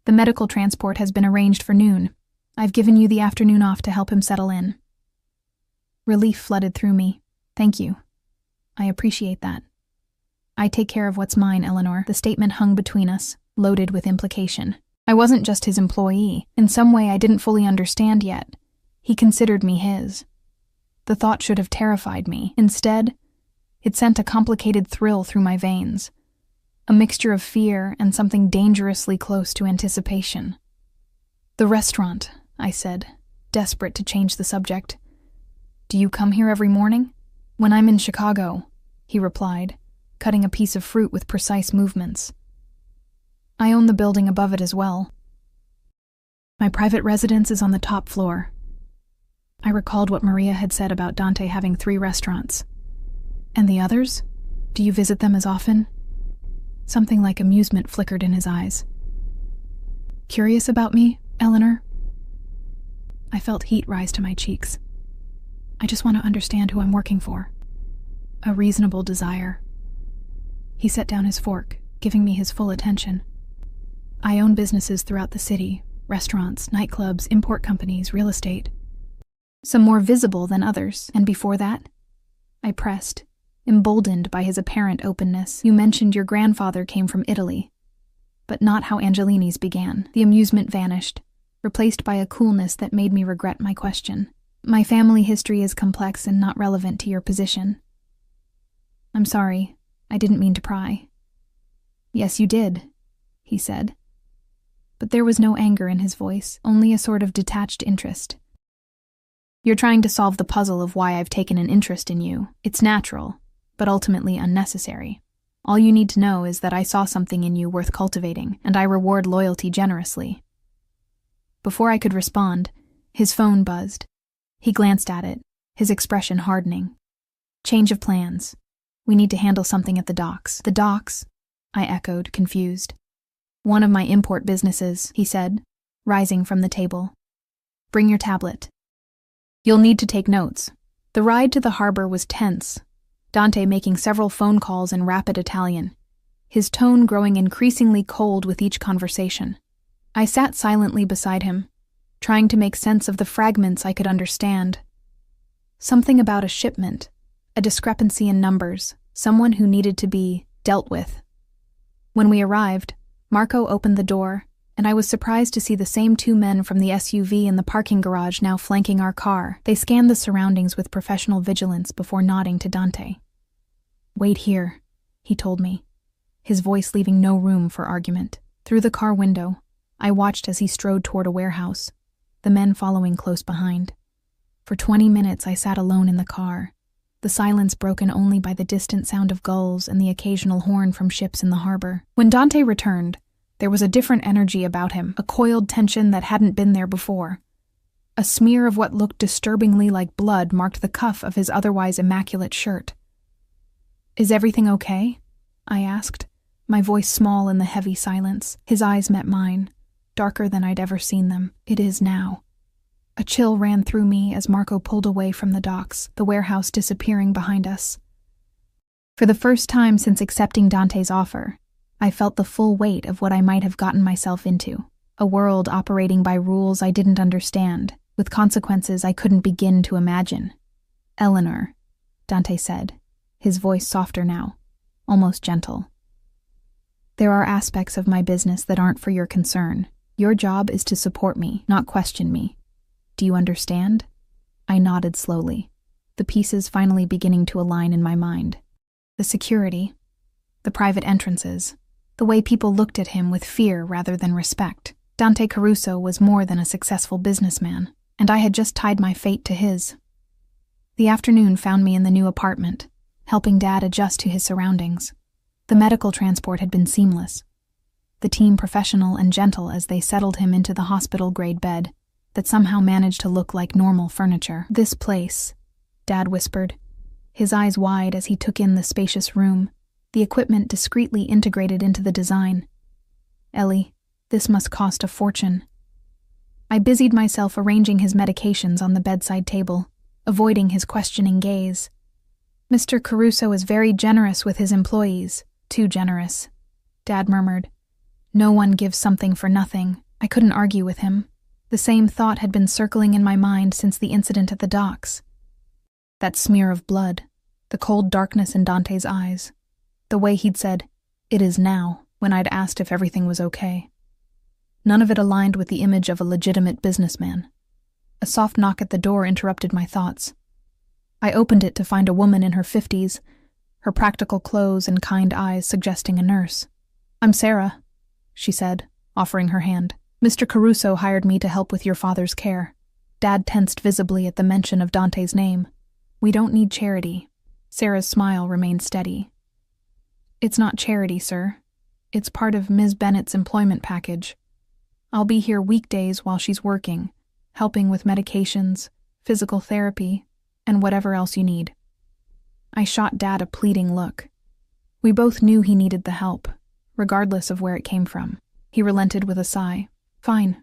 "The medical transport has been arranged for noon. I've given you the afternoon off to help him settle in." Relief flooded through me. "Thank you. I appreciate that." "I take care of what's mine, Eleanor." The statement hung between us, loaded with implication. I wasn't just his employee. In some way I didn't fully understand yet. He considered me his. The thought should have terrified me. Instead, it sent a complicated thrill through my veins, a mixture of fear and something dangerously close to anticipation. "The restaurant," I said, desperate to change the subject. "Do you come here every morning?" "When I'm in Chicago," he replied, cutting a piece of fruit with precise movements. "I own the building above it as well. My private residence is on the top floor." I recalled what Maria had said about Dante having 3 restaurants. "And the others? Do you visit them as often?" Something like amusement flickered in his eyes. "Curious about me, Eleanor?" I felt heat rise to my cheeks. "I just want to understand who I'm working for." A reasonable desire. He set down his fork, giving me his full attention. "I own businesses throughout the city, restaurants, nightclubs, import companies, real estate. Some more visible than others, and before that?" I pressed, emboldened by his apparent openness. "You mentioned your grandfather came from Italy, but not how Angelini's began." The amusement vanished, replaced by a coolness that made me regret my question. "My family history is complex and not relevant to your position." "I'm sorry, I didn't mean to pry." "Yes, you did," he said. But there was no anger in his voice, only a sort of detached interest. "You're trying to solve the puzzle of why I've taken an interest in you. It's natural, but ultimately unnecessary. All you need to know is that I saw something in you worth cultivating, and I reward loyalty generously." Before I could respond, his phone buzzed. He glanced at it, his expression hardening. "Change of plans. We need to handle something at the docks." "The docks?" I echoed, confused. "One of my import businesses," he said, rising from the table. "Bring your tablet. You'll need to take notes." The ride to the harbor was tense, Dante making several phone calls in rapid Italian, his tone growing increasingly cold with each conversation. I sat silently beside him, trying to make sense of the fragments I could understand. Something about a shipment, a discrepancy in numbers, someone who needed to be dealt with. When we arrived, Marco opened the door, and I was surprised to see the same 2 men from the SUV in the parking garage now flanking our car. They scanned the surroundings with professional vigilance before nodding to Dante. "Wait here," he told me, his voice leaving no room for argument. Through the car window, I watched as he strode toward a warehouse, the men following close behind. For 20 minutes I sat alone in the car, the silence broken only by the distant sound of gulls and the occasional horn from ships in the harbor. When Dante returned, there was a different energy about him, a coiled tension that hadn't been there before. A smear of what looked disturbingly like blood marked the cuff of his otherwise immaculate shirt. "Is everything okay?" I asked, my voice small in the heavy silence. His eyes met mine, darker than I'd ever seen them. "It is now." A chill ran through me as Marco pulled away from the docks, the warehouse disappearing behind us. For the first time since accepting Dante's offer, I felt the full weight of what I might have gotten myself into, a world operating by rules I didn't understand, with consequences I couldn't begin to imagine. "Eleanor," Dante said, his voice softer now, almost gentle. "There are aspects of my business that aren't for your concern. Your job is to support me, not question me. Do you understand?" I nodded slowly, the pieces finally beginning to align in my mind. The security, the private entrances, the way people looked at him with fear rather than respect. Dante Caruso was more than a successful businessman, and I had just tied my fate to his. The afternoon found me in the new apartment, helping Dad adjust to his surroundings. The medical transport had been seamless, the team professional and gentle as they settled him into the hospital-grade bed that somehow managed to look like normal furniture. "This place," Dad whispered, his eyes wide as he took in the spacious room, the equipment discreetly integrated into the design. "Ellie, this must cost a fortune." I busied myself arranging his medications on the bedside table, avoiding his questioning gaze. Mr. Caruso is very generous with his employees. Too generous, Dad murmured. No one gives something for nothing. I couldn't argue with him. The same thought had been circling in my mind since the incident at the docks. That smear of blood, the cold darkness in Dante's eyes, the way he'd said, "It is now," when I'd asked if everything was okay. None of it aligned with the image of a legitimate businessman. A soft knock at the door interrupted my thoughts. I opened it to find a woman in her 50s, her practical clothes and kind eyes suggesting a nurse. "I'm Sarah," she said, offering her hand. "Mr. Caruso hired me to help with your father's care." Dad tensed visibly at the mention of Dante's name. "We don't need charity." Sarah's smile remained steady. "It's not charity, sir. It's part of Ms. Bennett's employment package. I'll be here weekdays while she's working, helping with medications, physical therapy, and whatever else you need." I shot Dad a pleading look. We both knew he needed the help, regardless of where it came from. He relented with a sigh. "Fine,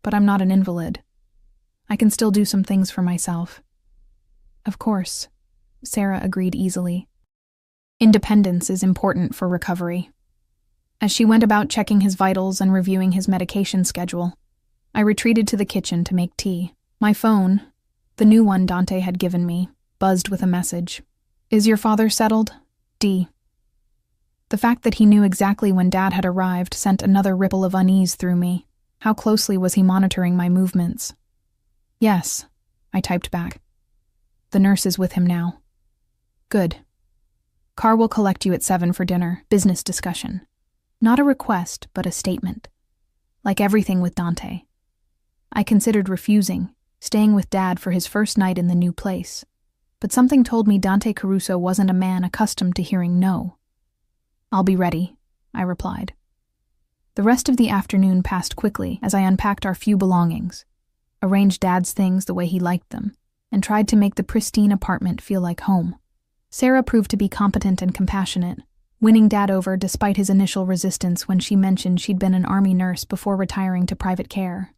but I'm not an invalid. I can still do some things for myself." "Of course," Sarah agreed easily. Independence is important for recovery. As she went about checking his vitals and reviewing his medication schedule, I retreated to the kitchen to make tea. My phone, the new one Dante had given me, buzzed with a message. "Is your father settled? D." The fact that he knew exactly when Dad had arrived sent another ripple of unease through me. How closely was he monitoring my movements? "Yes," I typed back. "The nurse is with him now." "Good. Car will collect you at 7 for dinner. Business discussion. Not a request, but a statement. Like everything with Dante. I considered refusing, staying with Dad for his first night in the new place. But something told me Dante Caruso wasn't a man accustomed to hearing no. "I'll be ready," I replied. The rest of the afternoon passed quickly as I unpacked our few belongings, arranged Dad's things the way he liked them, and tried to make the pristine apartment feel like home. Sarah proved to be competent and compassionate, winning Dad over despite his initial resistance when she mentioned she'd been an army nurse before retiring to private care.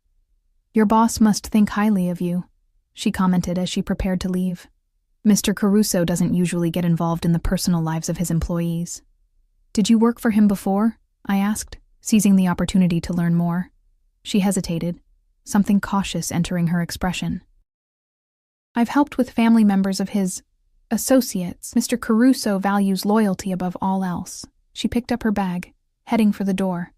"Your boss must think highly of you," she commented as she prepared to leave. "Mr. Caruso doesn't usually get involved in the personal lives of his employees." "Did you work for him before?" I asked, seizing the opportunity to learn more. She hesitated, something cautious entering her expression. "I've helped with family members of his associates. Mr. Caruso values loyalty above all else." She picked up her bag, heading for the door.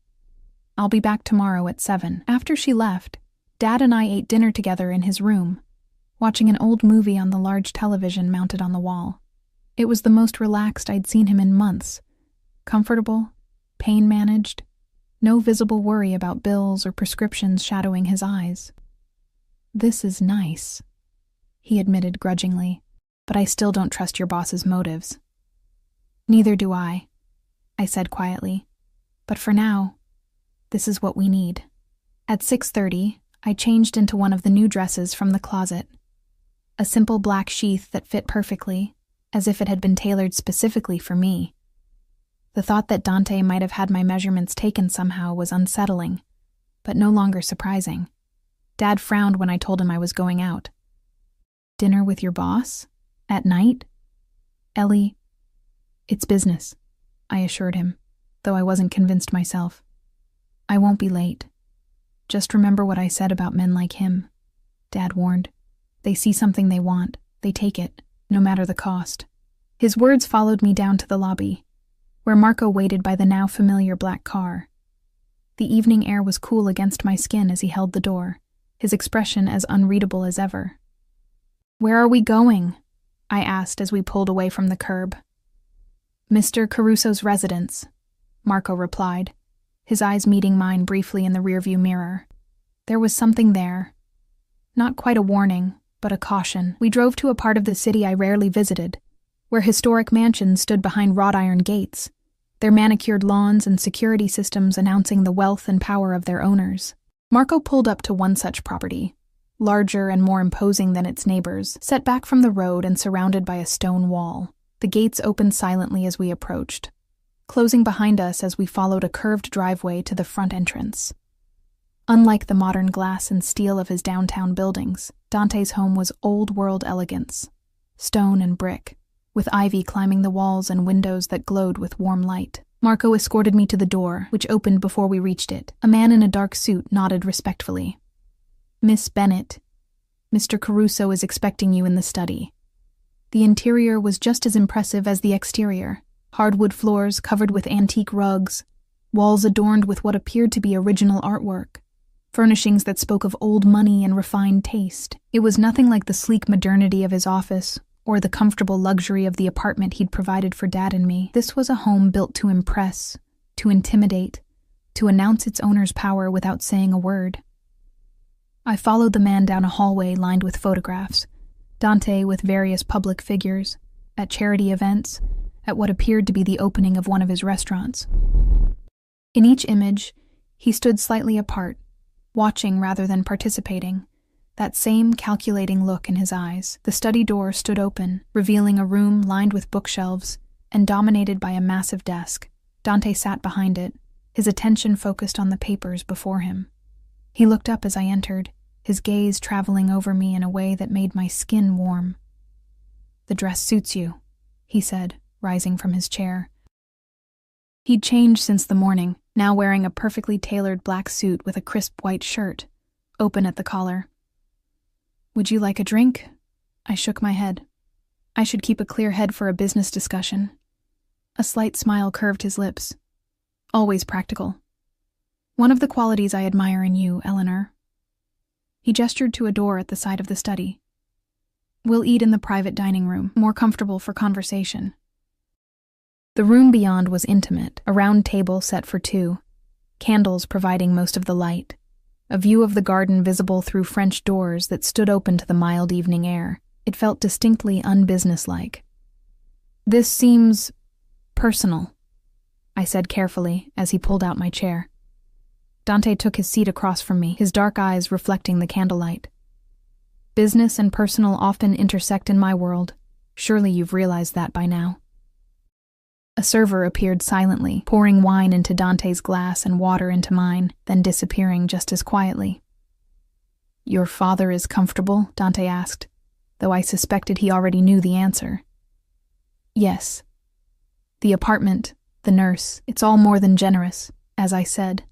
"I'll be back tomorrow at 7. After she left, Dad and I ate dinner together in his room, watching an old movie on the large television mounted on the wall. It was the most relaxed I'd seen him in months. Comfortable, pain-managed, no visible worry about bills or prescriptions shadowing his eyes. "This is nice," he admitted grudgingly, "but I still don't trust your boss's motives." "Neither do I said quietly. "But for now, this is what we need." At 6:30, I changed into one of the new dresses from the closet. A simple black sheath that fit perfectly, as if it had been tailored specifically for me. The thought that Dante might have had my measurements taken somehow was unsettling, but no longer surprising. Dad frowned when I told him I was going out. "Dinner with your boss? At night?" "Ellie, it's business," I assured him, though I wasn't convinced myself. "I won't be late. Just remember what I said about men like him," Dad warned. "They see something they want, they take it, no matter the cost." His words followed me down to the lobby, where Marco waited by the now familiar black car. The evening air was cool against my skin as he held the door, his expression as unreadable as ever. "Where are we going?" I asked as we pulled away from the curb. "Mr. Caruso's residence," Marco replied, his eyes meeting mine briefly in the rearview mirror. There was something there. Not quite a warning, but a caution. We drove to a part of the city I rarely visited, where historic mansions stood behind wrought iron gates, their manicured lawns and security systems announcing the wealth and power of their owners. Marco pulled up to one such property, larger and more imposing than its neighbors, set back from the road and surrounded by a stone wall. The gates opened silently as we approached, closing behind us as we followed a curved driveway to the front entrance. Unlike the modern glass and steel of his downtown buildings, Dante's home was old-world elegance, stone and brick, with ivy climbing the walls and windows that glowed with warm light. Marco escorted me to the door, which opened before we reached it. A man in a dark suit nodded respectfully. "Miss Bennett, Mr. Caruso is expecting you in the study." The interior was just as impressive as the exterior. Hardwood floors covered with antique rugs, walls adorned with what appeared to be original artwork, furnishings that spoke of old money and refined taste. It was nothing like the sleek modernity of his office or the comfortable luxury of the apartment he'd provided for Dad and me. This was a home built to impress, to intimidate, to announce its owner's power without saying a word. I followed the man down a hallway lined with photographs, Dante with various public figures, at charity events, at what appeared to be the opening of one of his restaurants. In each image, he stood slightly apart, watching rather than participating, that same calculating look in his eyes. The study door stood open, revealing a room lined with bookshelves and dominated by a massive desk. Dante sat behind it, his attention focused on the papers before him. He looked up as I entered, his gaze traveling over me in a way that made my skin warm. "The dress suits you," he said, rising from his chair. He'd changed since the morning, now wearing a perfectly tailored black suit with a crisp white shirt, open at the collar. "Would you like a drink?" I shook my head. I should keep a clear head for a business discussion. A slight smile curved his lips. "Always practical. One of the qualities I admire in you, Eleanor." He gestured to a door at the side of the study. "We'll eat in the private dining room, more comfortable for conversation." The room beyond was intimate, a round table set for two, candles providing most of the light, a view of the garden visible through French doors that stood open to the mild evening air. It felt distinctly unbusinesslike. "This seems personal," I said carefully as he pulled out my chair. Dante took his seat across from me, his dark eyes reflecting the candlelight. "Business and personal often intersect in my world. Surely you've realized that by now." A server appeared silently, pouring wine into Dante's glass and water into mine, then disappearing just as quietly. "Your father is comfortable?" Dante asked, though I suspected he already knew the answer. "Yes. The apartment, the nurse, it's all more than generous, as I said.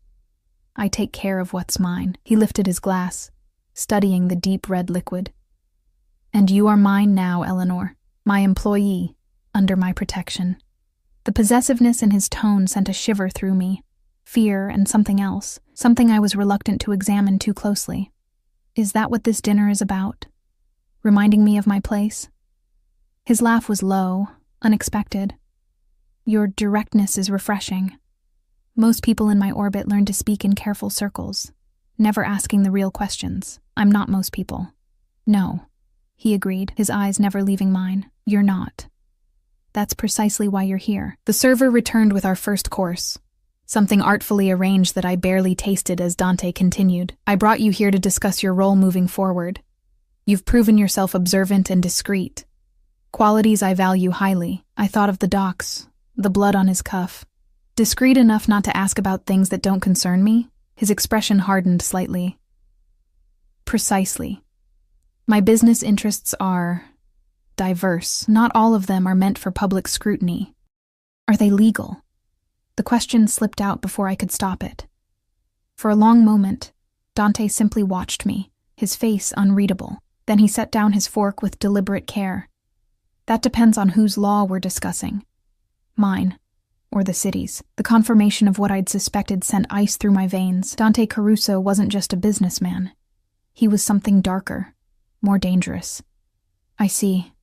I take care of what's mine." He lifted his glass, studying the deep red liquid. "And you are mine now, Eleanor, my employee, under my protection." The possessiveness in his tone sent a shiver through me, fear and something else, something I was reluctant to examine too closely. Is that what this dinner is about? Reminding me of my place? His laugh was low, unexpected. "Your directness is refreshing. Most people in my orbit learn to speak in careful circles, never asking the real questions. I'm not most people." "No," he agreed, his eyes never leaving mine. "You're not. That's precisely why you're here." The server returned with our first course, something artfully arranged that I barely tasted as Dante continued. "I brought you here to discuss your role moving forward. You've proven yourself observant and discreet. Qualities I value highly." I thought of the docs, the blood on his cuff. "Discreet enough not to ask about things that don't concern me?" His expression hardened slightly. "Precisely. My business interests are diverse. Not all of them are meant for public scrutiny. Are they legal?" The question slipped out before I could stop it. For a long moment, Dante simply watched me, his face unreadable. Then he set down his fork with deliberate care. "That depends on whose law we're discussing. Mine, or the city's." The confirmation of what I'd suspected sent ice through my veins. Dante Caruso wasn't just a businessman. He was something darker, more dangerous. "I see,"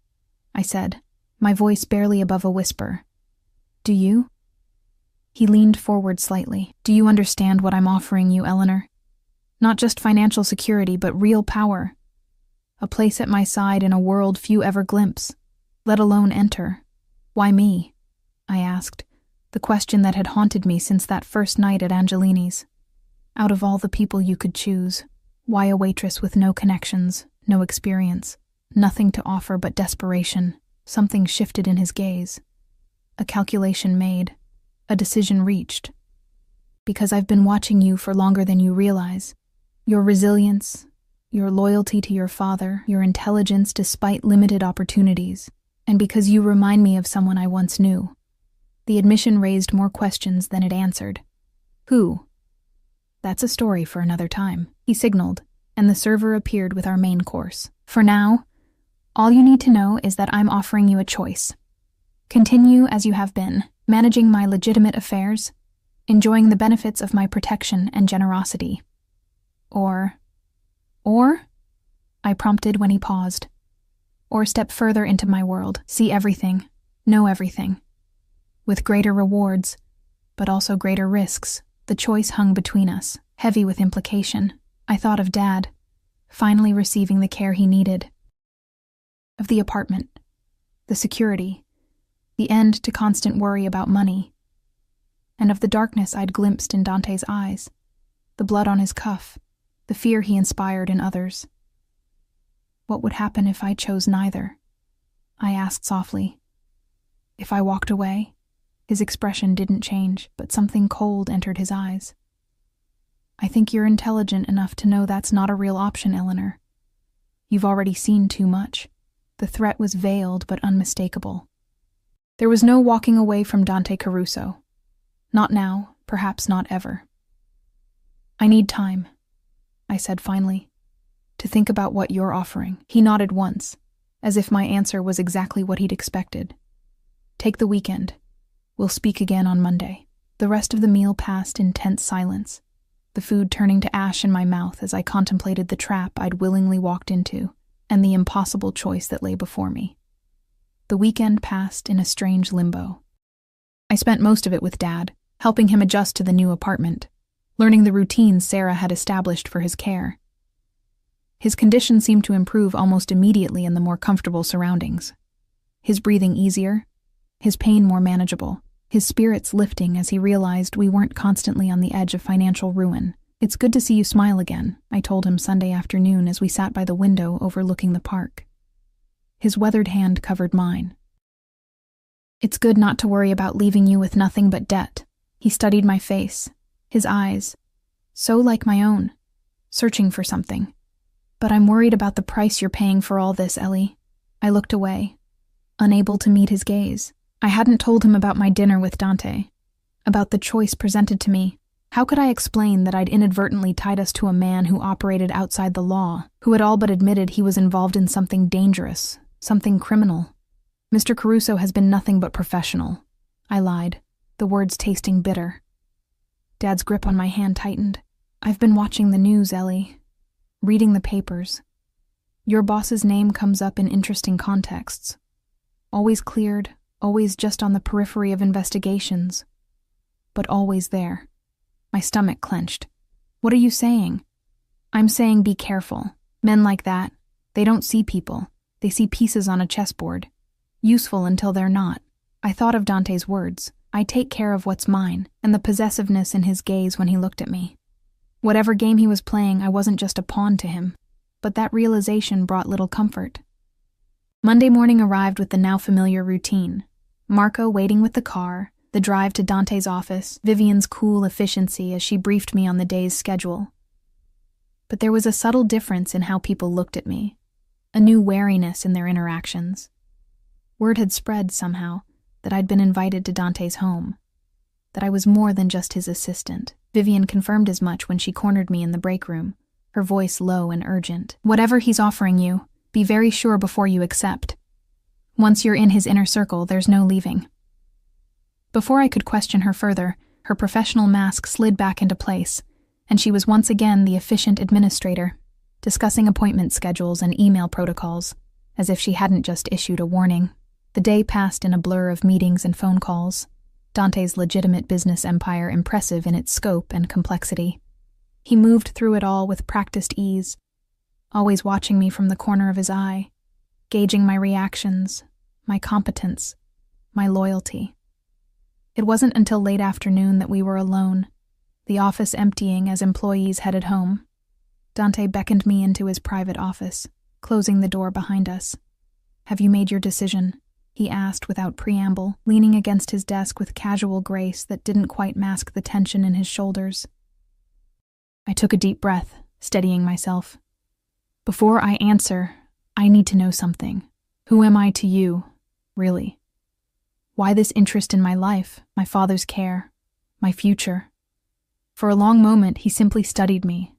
I said, my voice barely above a whisper. "Do you?" He leaned forward slightly. "Do you understand what I'm offering you, Eleanor? Not just financial security, but real power. A place at my side in a world few ever glimpse, let alone enter." "Why me?" I asked, the question that had haunted me since that first night at Angelini's. "Out of all the people you could choose, why a waitress with no connections, no experience, nothing to offer but desperation?" Something shifted in his gaze. A calculation made, a decision reached. "Because I've been watching you for longer than you realize. Your resilience, your loyalty to your father, your intelligence despite limited opportunities. And because you remind me of someone I once knew. The admission raised more questions than it answered. Who? That's a story for another time, he signaled, and the server appeared with our main course. For now, all you need to know is that I'm offering you a choice. Continue as you have been, managing my legitimate affairs, enjoying the benefits of my protection and generosity. Or, I prompted when he paused. Or step further into my world, see everything, know everything. With greater rewards, but also greater risks, the choice hung between us, heavy with implication. I thought of Dad, finally receiving the care he needed. Of the apartment, the security, the end to constant worry about money, and of the darkness I'd glimpsed in Dante's eyes, the blood on his cuff, the fear he inspired in others. What would happen if I chose neither? I asked softly. If I walked away? His expression didn't change, but something cold entered his eyes. I think you're intelligent enough to know that's not a real option, Eleanor. You've already seen too much. The threat was veiled but unmistakable. There was no walking away from Dante Caruso. Not now, perhaps not ever. I need time, I said finally, to think about what you're offering. He nodded once, as if my answer was exactly what he'd expected. Take the weekend. We'll speak again on Monday. The rest of the meal passed in tense silence, the food turning to ash in my mouth as I contemplated the trap I'd willingly walked into and the impossible choice that lay before me. The weekend passed in a strange limbo. I spent most of it with Dad, helping him adjust to the new apartment, learning the routines Sarah had established for his care. His condition seemed to improve almost immediately in the more comfortable surroundings. His breathing easier, his pain more manageable, his spirits lifting as he realized we weren't constantly on the edge of financial ruin. It's good to see you smile again, I told him Sunday afternoon as we sat by the window overlooking the park. His weathered hand covered mine. It's good not to worry about leaving you with nothing but debt. He studied my face, his eyes, so like my own, searching for something. But I'm worried about the price you're paying for all this, Ellie. I looked away, unable to meet his gaze. I hadn't told him about my dinner with Dante, about the choice presented to me. How could I explain that I'd inadvertently tied us to a man who operated outside the law, who had all but admitted he was involved in something dangerous, something criminal? Mr. Caruso has been nothing but professional. I lied, the words tasting bitter. Dad's grip on my hand tightened. I've been watching the news, Ellie, reading the papers. Your boss's name comes up in interesting contexts. Always cleared, always just on the periphery of investigations, but always there. My stomach clenched. What are you saying? I'm saying be careful. Men like that, they don't see people. They see pieces on a chessboard. Useful until they're not. I thought of Dante's words. I take care of what's mine, and the possessiveness in his gaze when he looked at me. Whatever game he was playing, I wasn't just a pawn to him, but that realization brought little comfort. Monday morning arrived with the now familiar routine. Marco waiting with the car, the drive to Dante's office, Vivian's cool efficiency as she briefed me on the day's schedule. But there was a subtle difference in how people looked at me, a new wariness in their interactions. Word had spread somehow that I'd been invited to Dante's home, that I was more than just his assistant. Vivian confirmed as much when she cornered me in the break room, her voice low and urgent. Whatever he's offering you, be very sure before you accept. Once you're in his inner circle, there's no leaving. Before I could question her further, her professional mask slid back into place, and she was once again the efficient administrator, discussing appointment schedules and email protocols, as if she hadn't just issued a warning. The day passed in a blur of meetings and phone calls, Dante's legitimate business empire impressive in its scope and complexity. He moved through it all with practiced ease, always watching me from the corner of his eye, gauging my reactions, my competence, my loyalty. It wasn't until late afternoon that we were alone, the office emptying as employees headed home. Dante beckoned me into his private office, closing the door behind us. "Have you made your decision?" he asked without preamble, leaning against his desk with casual grace that didn't quite mask the tension in his shoulders. I took a deep breath, steadying myself. "Before I answer, I need to know something. Who am I to you? Really? Why this interest in my life, my father's care, my future? For a long moment, he simply studied me,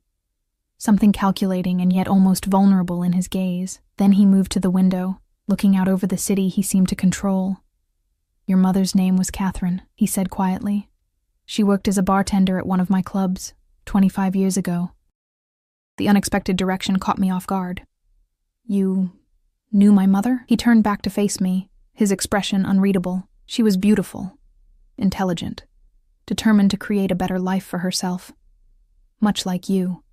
something calculating and yet almost vulnerable in his gaze. Then he moved to the window, looking out over the city he seemed to control. Your mother's name was Catherine, he said quietly. She worked as a bartender at one of my clubs, 25 years ago. The unexpected direction caught me off guard. You knew my mother? He turned back to face me, his expression unreadable. She was beautiful, intelligent, determined to create a better life for herself. Much like you.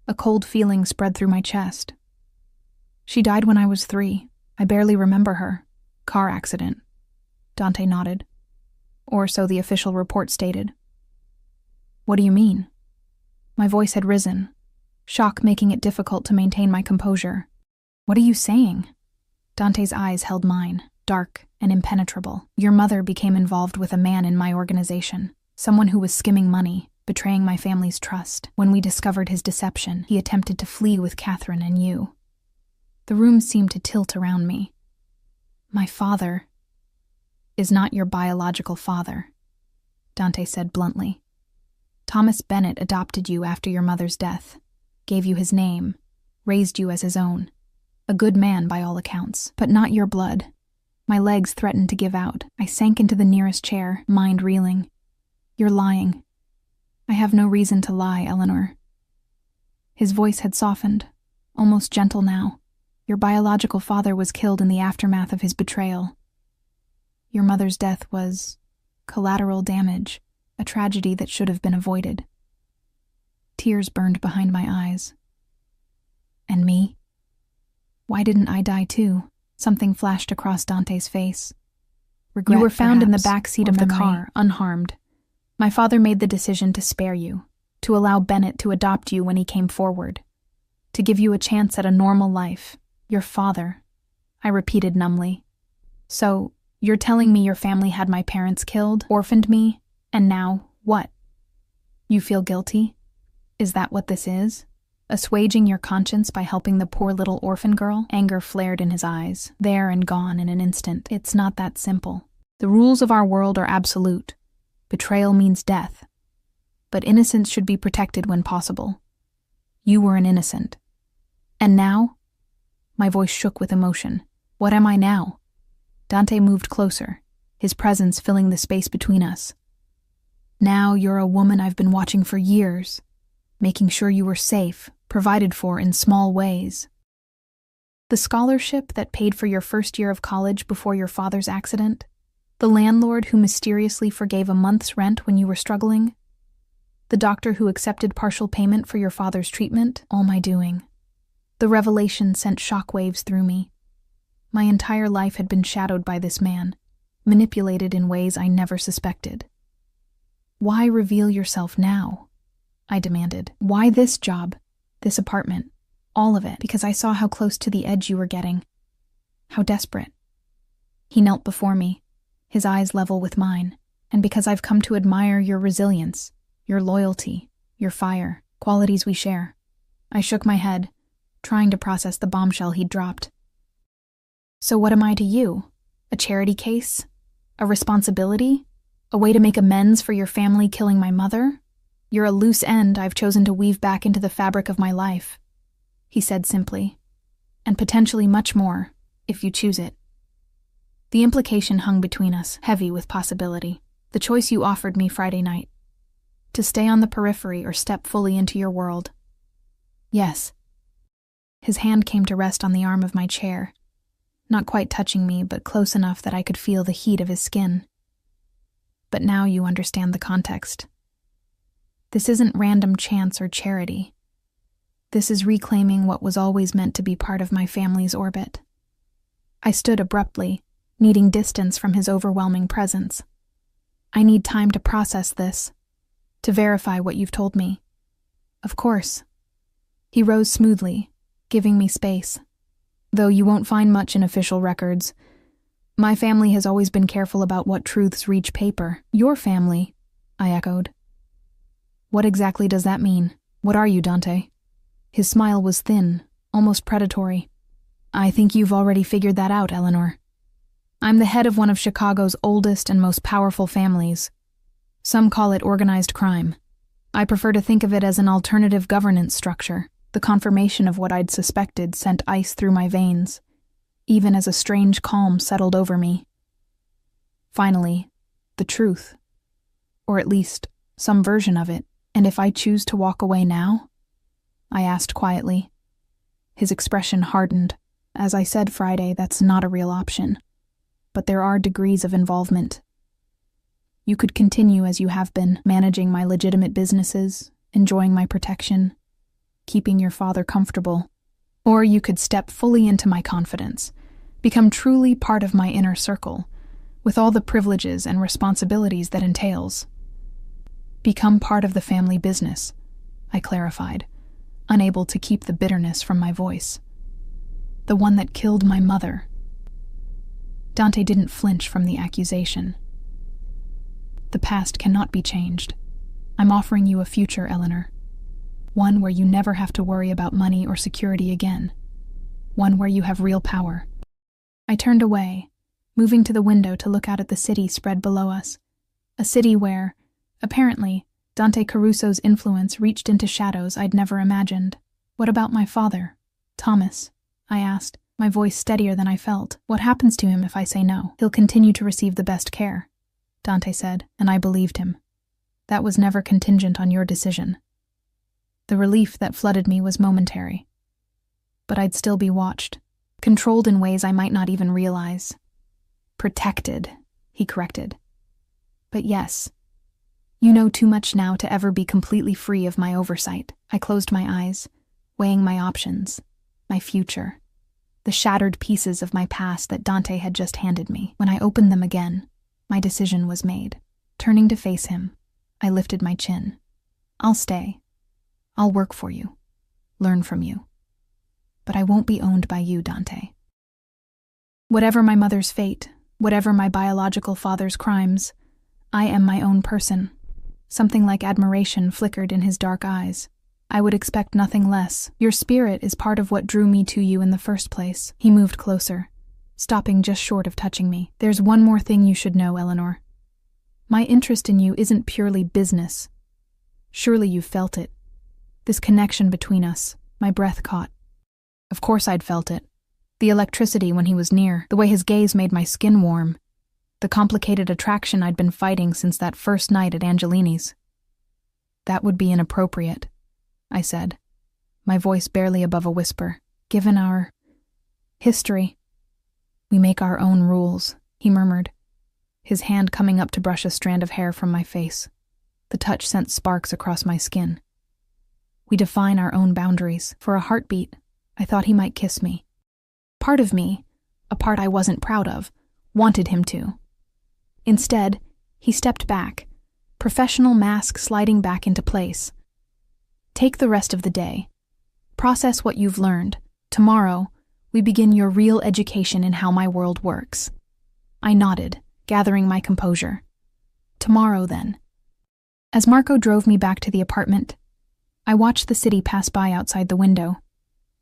A cold feeling spread through my chest. She died when I was 3. I barely remember her. Car accident. Dante nodded. Or so the official report stated. What do you mean? My voice had risen, shock making it difficult to maintain my composure. What are you saying? Dante's eyes held mine, dark and impenetrable. Your mother became involved with a man in my organization, someone who was skimming money, betraying my family's trust. When we discovered his deception, he attempted to flee with Catherine and you. The room seemed to tilt around me. My father is not your biological father, Dante said bluntly. Thomas Bennett adopted you after your mother's death, gave you his name, raised you as his own. A good man by all accounts, but not your blood. My legs threatened to give out. I sank into the nearest chair, mind reeling. You're lying. I have no reason to lie, Eleanor. His voice had softened, almost gentle now. Your biological father was killed in the aftermath of his betrayal. Your mother's death was collateral damage, a tragedy that should have been avoided. Tears burned behind my eyes. And me? Why didn't I die too? Something flashed across Dante's face. Regret, you were found in the back seat of the car, unharmed. My father made the decision to spare you, to allow Bennett to adopt you when he came forward, to give you a chance at a normal life. Your father, I repeated numbly. So, you're telling me your family had my parents killed, orphaned me, and now, what? You feel guilty? Is that what this is? Assuaging your conscience by helping the poor little orphan girl? Anger flared in his eyes, there and gone in an instant. It's not that simple. The rules of our world are absolute. Betrayal means death. But innocence should be protected when possible. You were an innocent. And now? My voice shook with emotion. What am I now? Dante moved closer, his presence filling the space between us. Now you're a woman I've been watching for years, making sure you were safe, provided for in small ways. The scholarship that paid for your first year of college before your father's accident, the landlord who mysteriously forgave a month's rent when you were struggling, the doctor who accepted partial payment for your father's treatment, all my doing. The revelation sent shockwaves through me. My entire life had been shadowed by this man, manipulated in ways I never suspected. Why reveal yourself now? I demanded. Why this job, this apartment, all of it? Because I saw how close to the edge you were getting, how desperate. He knelt before me, his eyes level with mine, and because I've come to admire your resilience, your loyalty, your fire, qualities we share. I shook my head, trying to process the bombshell he'd dropped. So what am I to you? A charity case? A responsibility? A way to make amends for your family killing my mother? You're a loose end I've chosen to weave back into the fabric of my life, he said simply, and potentially much more, if you choose it. The implication hung between us, heavy with possibility. The choice you offered me Friday night. To stay on the periphery or step fully into your world. Yes. His hand came to rest on the arm of my chair, not quite touching me, but close enough that I could feel the heat of his skin. But now you understand the context. This isn't random chance or charity. This is reclaiming what was always meant to be part of my family's orbit. I stood abruptly, needing distance from his overwhelming presence. I need time to process this, to verify what you've told me. Of course. He rose smoothly, giving me space. Though you won't find much in official records. My family has always been careful about what truths reach paper. Your family, I echoed. What exactly does that mean? What are you, Dante? His smile was thin, almost predatory. I think you've already figured that out, Eleanor. I'm the head of one of Chicago's oldest and most powerful families. Some call it organized crime. I prefer to think of it as an alternative governance structure. The confirmation of what I'd suspected sent ice through my veins, even as a strange calm settled over me. Finally, the truth. Or at least, some version of it. And if I choose to walk away now? I asked quietly. His expression hardened. As I said Friday, that's not a real option. But there are degrees of involvement. You could continue as you have been, managing my legitimate businesses, enjoying my protection, keeping your father comfortable. Or you could step fully into my confidence, become truly part of my inner circle, with all the privileges and responsibilities that entails. Become part of the family business, I clarified, unable to keep the bitterness from my voice. The one that killed my mother. Dante didn't flinch from the accusation. The past cannot be changed. I'm offering you a future, Eleanor. One where you never have to worry about money or security again. One where you have real power. I turned away, moving to the window to look out at the city spread below us. A city where, apparently, Dante Caruso's influence reached into shadows I'd never imagined. What about my father, Thomas? I asked, my voice steadier than I felt. What happens to him if I say no? He'll continue to receive the best care, Dante said, and I believed him. That was never contingent on your decision. The relief that flooded me was momentary. But I'd still be watched, controlled in ways I might not even realize. Protected, he corrected. But yes, you know too much now to ever be completely free of my oversight. I closed my eyes, weighing my options, my future, the shattered pieces of my past that Dante had just handed me. When I opened them again, my decision was made. Turning to face him, I lifted my chin. I'll stay. I'll work for you, learn from you. But I won't be owned by you, Dante. Whatever my mother's fate, whatever my biological father's crimes, I am my own person. Something like admiration flickered in his dark eyes. I would expect nothing less. Your spirit is part of what drew me to you in the first place. He moved closer, stopping just short of touching me. There's one more thing you should know, Eleanor. My interest in you isn't purely business. Surely you felt it. This connection between us, my breath caught. Of course I'd felt it. The electricity when he was near, the way his gaze made my skin warm, the complicated attraction I'd been fighting since that first night at Angelini's. That would be inappropriate, I said, my voice barely above a whisper. Given our history, we make our own rules, he murmured, his hand coming up to brush a strand of hair from my face. The touch sent sparks across my skin. We define our own boundaries. For a heartbeat, I thought he might kiss me. Part of me, a part I wasn't proud of, wanted him to. Instead, he stepped back, professional mask sliding back into place. Take the rest of the day. Process what you've learned. Tomorrow, we begin your real education in how my world works. I nodded, gathering my composure. Tomorrow, then. As Marco drove me back to the apartment, I watched the city pass by outside the window.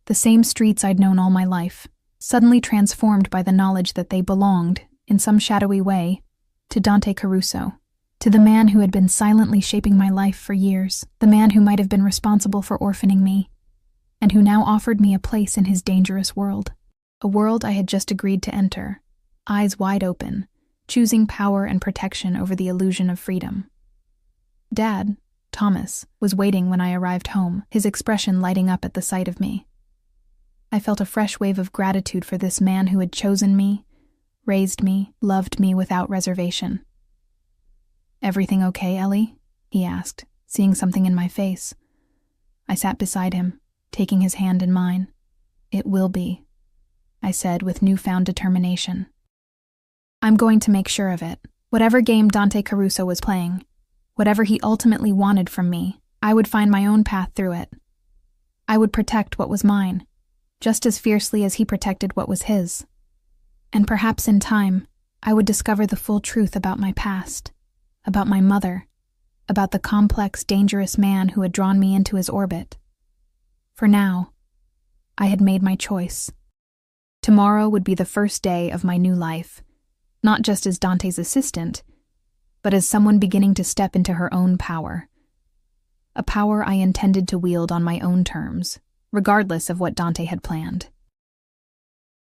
The same streets I'd known all my life, suddenly transformed by the knowledge that they belonged, in some shadowy way, to Dante Caruso, to the man who had been silently shaping my life for years, the man who might have been responsible for orphaning me, and who now offered me a place in his dangerous world, a world I had just agreed to enter, eyes wide open, choosing power and protection over the illusion of freedom. Dad, Thomas, was waiting when I arrived home, his expression lighting up at the sight of me. I felt a fresh wave of gratitude for this man who had chosen me, raised me, loved me without reservation. "Everything okay, Ellie?" he asked, seeing something in my face. I sat beside him, taking his hand in mine. "It will be," I said with newfound determination. "I'm going to make sure of it. Whatever game Dante Caruso was playing, whatever he ultimately wanted from me, I would find my own path through it. I would protect what was mine, just as fiercely as he protected what was his. And perhaps in time, I would discover the full truth about my past, about my mother, about the complex, dangerous man who had drawn me into his orbit. For now, I had made my choice. Tomorrow would be the first day of my new life, not just as Dante's assistant, but as someone beginning to step into her own power. A power I intended to wield on my own terms, regardless of what Dante had planned.